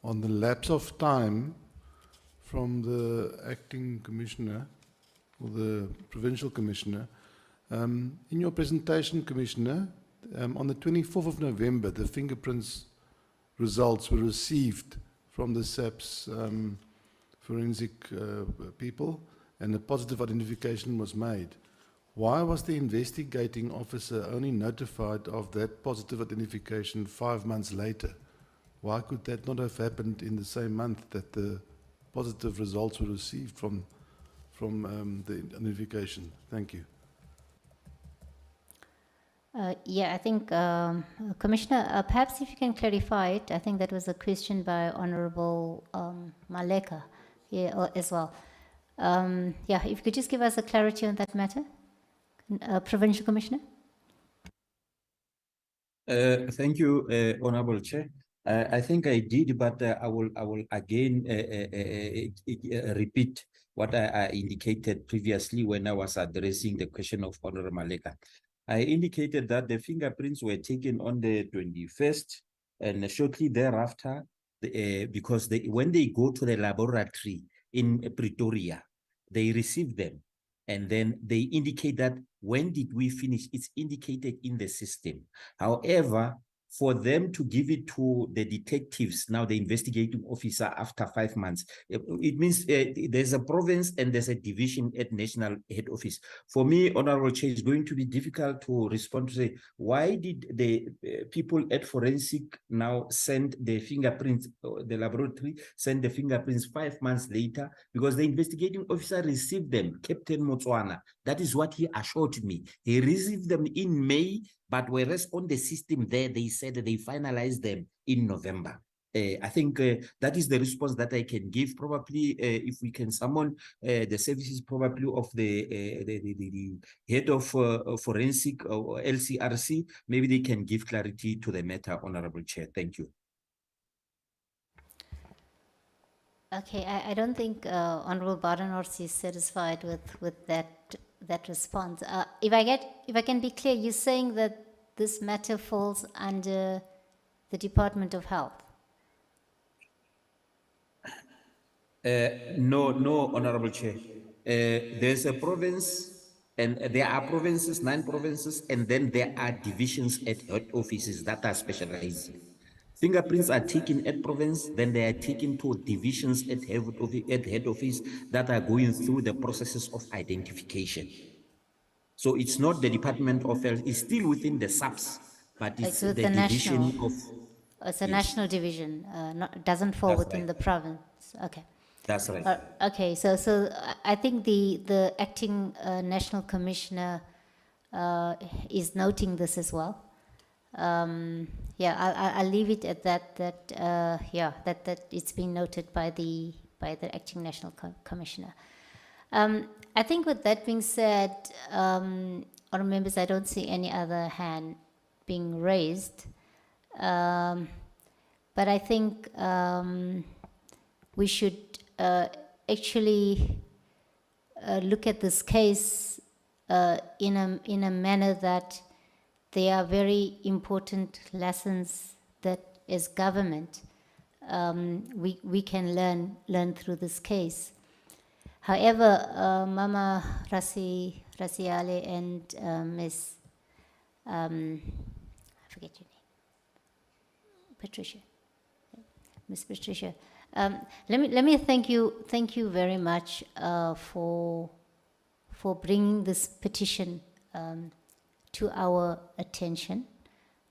S12: on the lapse of time from the acting commissioner or the provincial commissioner. In your presentation, Commissioner, on the 24th of November, the fingerprints results were received from the SAPS forensic people, and a positive identification was made. Why was the investigating officer only notified of that positive identification 5 months later? Why could that not have happened in the same month that the positive results were received from the identification? Thank you.
S2: Yeah, I think, Commissioner, perhaps if you can clarify it, I think that was a question by Honorable Maleka as well. Yeah, if you could just give us a clarity on that matter, Provincial Commissioner.
S16: Thank you, Honorable Chair. I think I did, but I will again repeat what I indicated previously when I was addressing the question of Honorable Maleka. I indicated that the fingerprints were taken on the 21st, and shortly thereafter, because when they go to the laboratory in Pretoria, they receive them, and then they indicate that when did we finish, it's indicated in the system. However, for them to give it to the detectives, now the investigating officer after 5 months, it means there's a province and there's a division at national head office. For me, Honorable Chair, it's going to be difficult to respond to say, why did the people at forensic now send the fingerprints, the laboratory send the fingerprints 5 months later? Because the investigating officer received them, Captain Motswana. That is what he assured me. He received them in May, but whereas on the system there, they said that they finalized them in November. I think that is the response that I can give. Probably if we can summon the services probably of the head of forensic or LCRC, maybe they can give clarity to the matter, Honorable Chair. Thank you.
S2: Okay, I don't think Honorable Badenhorst is satisfied with that response. If I can be clear, you're saying that this matter falls under the Department of Health?
S16: No, Honorable Chair. There's a province, and there are provinces, 9 provinces, and then there are divisions at head offices that are specializing. Fingerprints are taken at province, then they are taken to divisions at head office that are going through the processes of identification. So it's not the Department of Health, it's still within the SAPS, but it's the division of...
S2: It's a national division, doesn't fall within the province. Okay.
S16: That's right.
S2: Okay, so I think the acting national commissioner is noting this as well. Yeah, I'll leave it at that. That it's been noted by the acting national commissioner. I think with that being said, honourable members, I don't see any other hand being raised. But I think we should actually look at this case in a manner that there are very important lessons that as government we can learn through this case. However, Mama Raseale and Ms. I forget your name, Patricia, Ms. Patricia. Let me thank you very much for bringing this petition to our attention.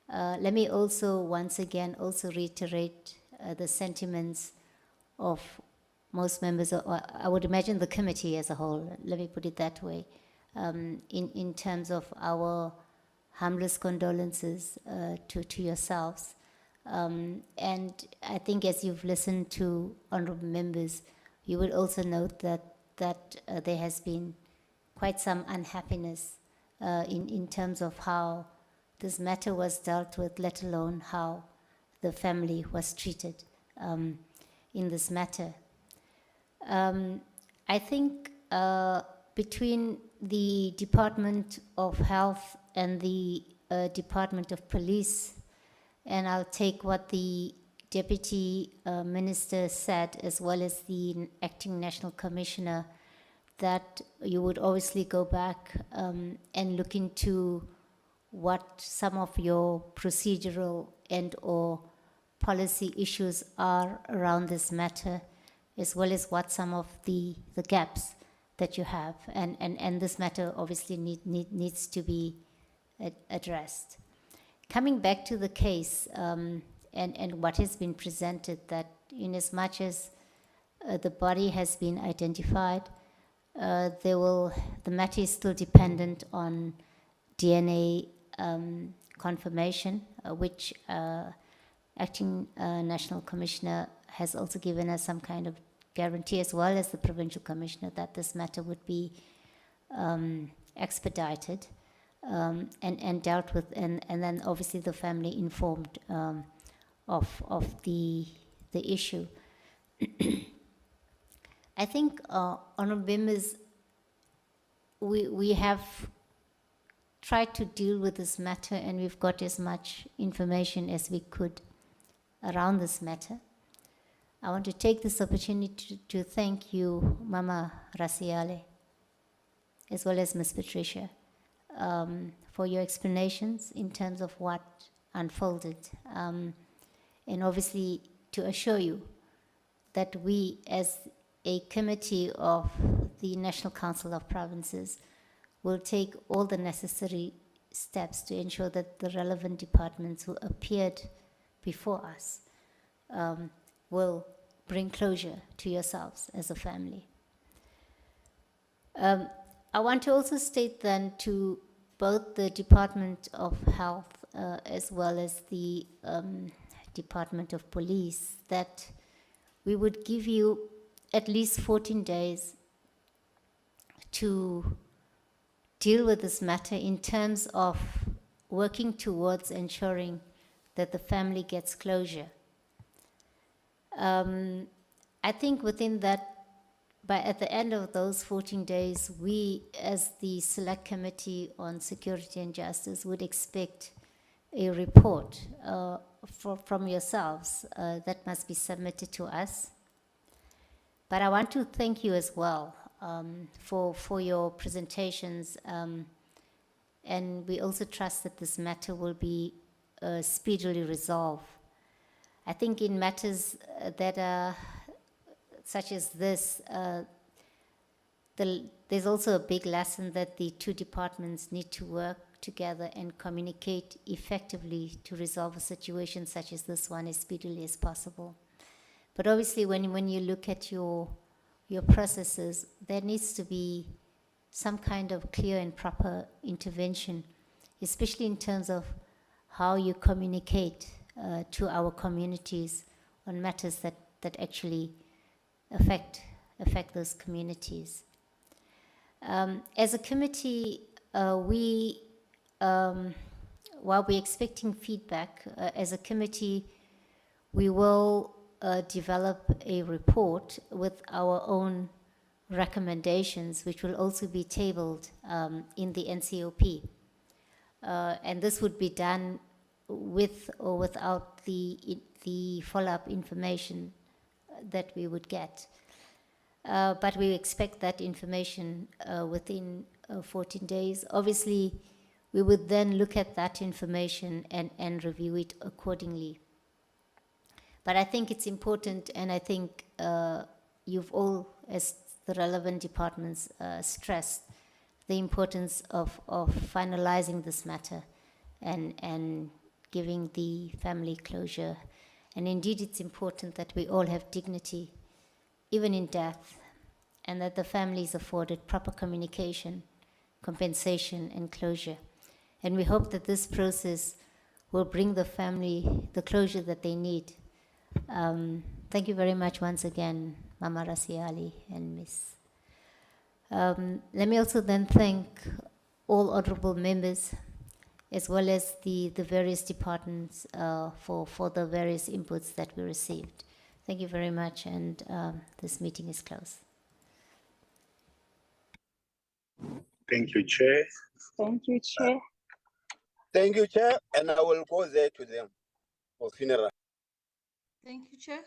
S2: Let me also once again also reiterate the sentiments of most members, or I would imagine the committee as a whole, let me put it that way, in terms of our humblest condolences to yourselves. And I think as you've listened to honorable members, you will also note that there has been quite some unhappiness in terms of how this matter was dealt with, let alone how the family was treated in this matter. I think between the Department of Health and the Department of Police, and I'll take what the Deputy Minister said, as well as the Acting National Commissioner, that you would obviously go back and look into what some of your procedural and or policy issues are around this matter, as well as what some of the gaps that you have. And this matter obviously needs to be addressed. Coming back to the case and what has been presented, that in as much as the body has been identified, the matter is still dependent on DNA confirmation, which Acting National Commissioner has also given us some kind of guarantee, as well as the Provincial Commissioner, that this matter would be expedited and dealt with, and then obviously the family informed of the issue. I think, honorable members, we have tried to deal with this matter, and we've got as much information as we could around this matter. I want to take this opportunity to thank you, Mama Raseale, as well as Ms. Patricia, for your explanations in terms of what unfolded, and obviously to assure you that we, as a committee of the National Council of Provinces, will take all the necessary steps to ensure that the relevant departments who appeared before us will bring closure to yourselves as a family. I want to also state then to both the Department of Health as well as the Department of Police that we would give you at least 14 days to deal with this matter in terms of working towards ensuring that the family gets closure. I think within that, at the end of those 14 days, we as the Select Committee on Security and Justice would expect a report from yourselves that must be submitted to us. But I want to thank you as well for your presentations, and we also trust that this matter will be speedily resolved. I think in matters that are such as this, there's also a big lesson that the two departments need to work together and communicate effectively to resolve a situation such as this one as speedily as possible. But obviously when you look at your processes, there needs to be some kind of clear and proper intervention, especially in terms of how you communicate to our communities on matters that actually affect those communities. As a committee, while we're expecting feedback, as a committee, we will develop a report with our own recommendations, which will also be tabled in the NCOP. And this would be done with or without the the follow-up information that we would get. But we expect that information within 14 days. Obviously, we would then look at that information and review it accordingly. But I think it's important, and I think you've all, as the relevant departments, stressed the importance of finalizing this matter and giving the family closure. And indeed, it's important that we all have dignity, even in death, and that the family is afforded proper communication, compensation, and closure. And we hope that this process will bring the family the closure that they need. Thank you very much once again, Mama Raseale and Ms. Let me also then thank all honorable members, as well as the various departments for the various inputs that we received. Thank you very much, and this meeting is closed.
S18: Thank you, Chair.
S17: Thank you, Chair.
S14: Thank you, Chair, and I will go there to them for funeral.
S19: Thank you, Chair.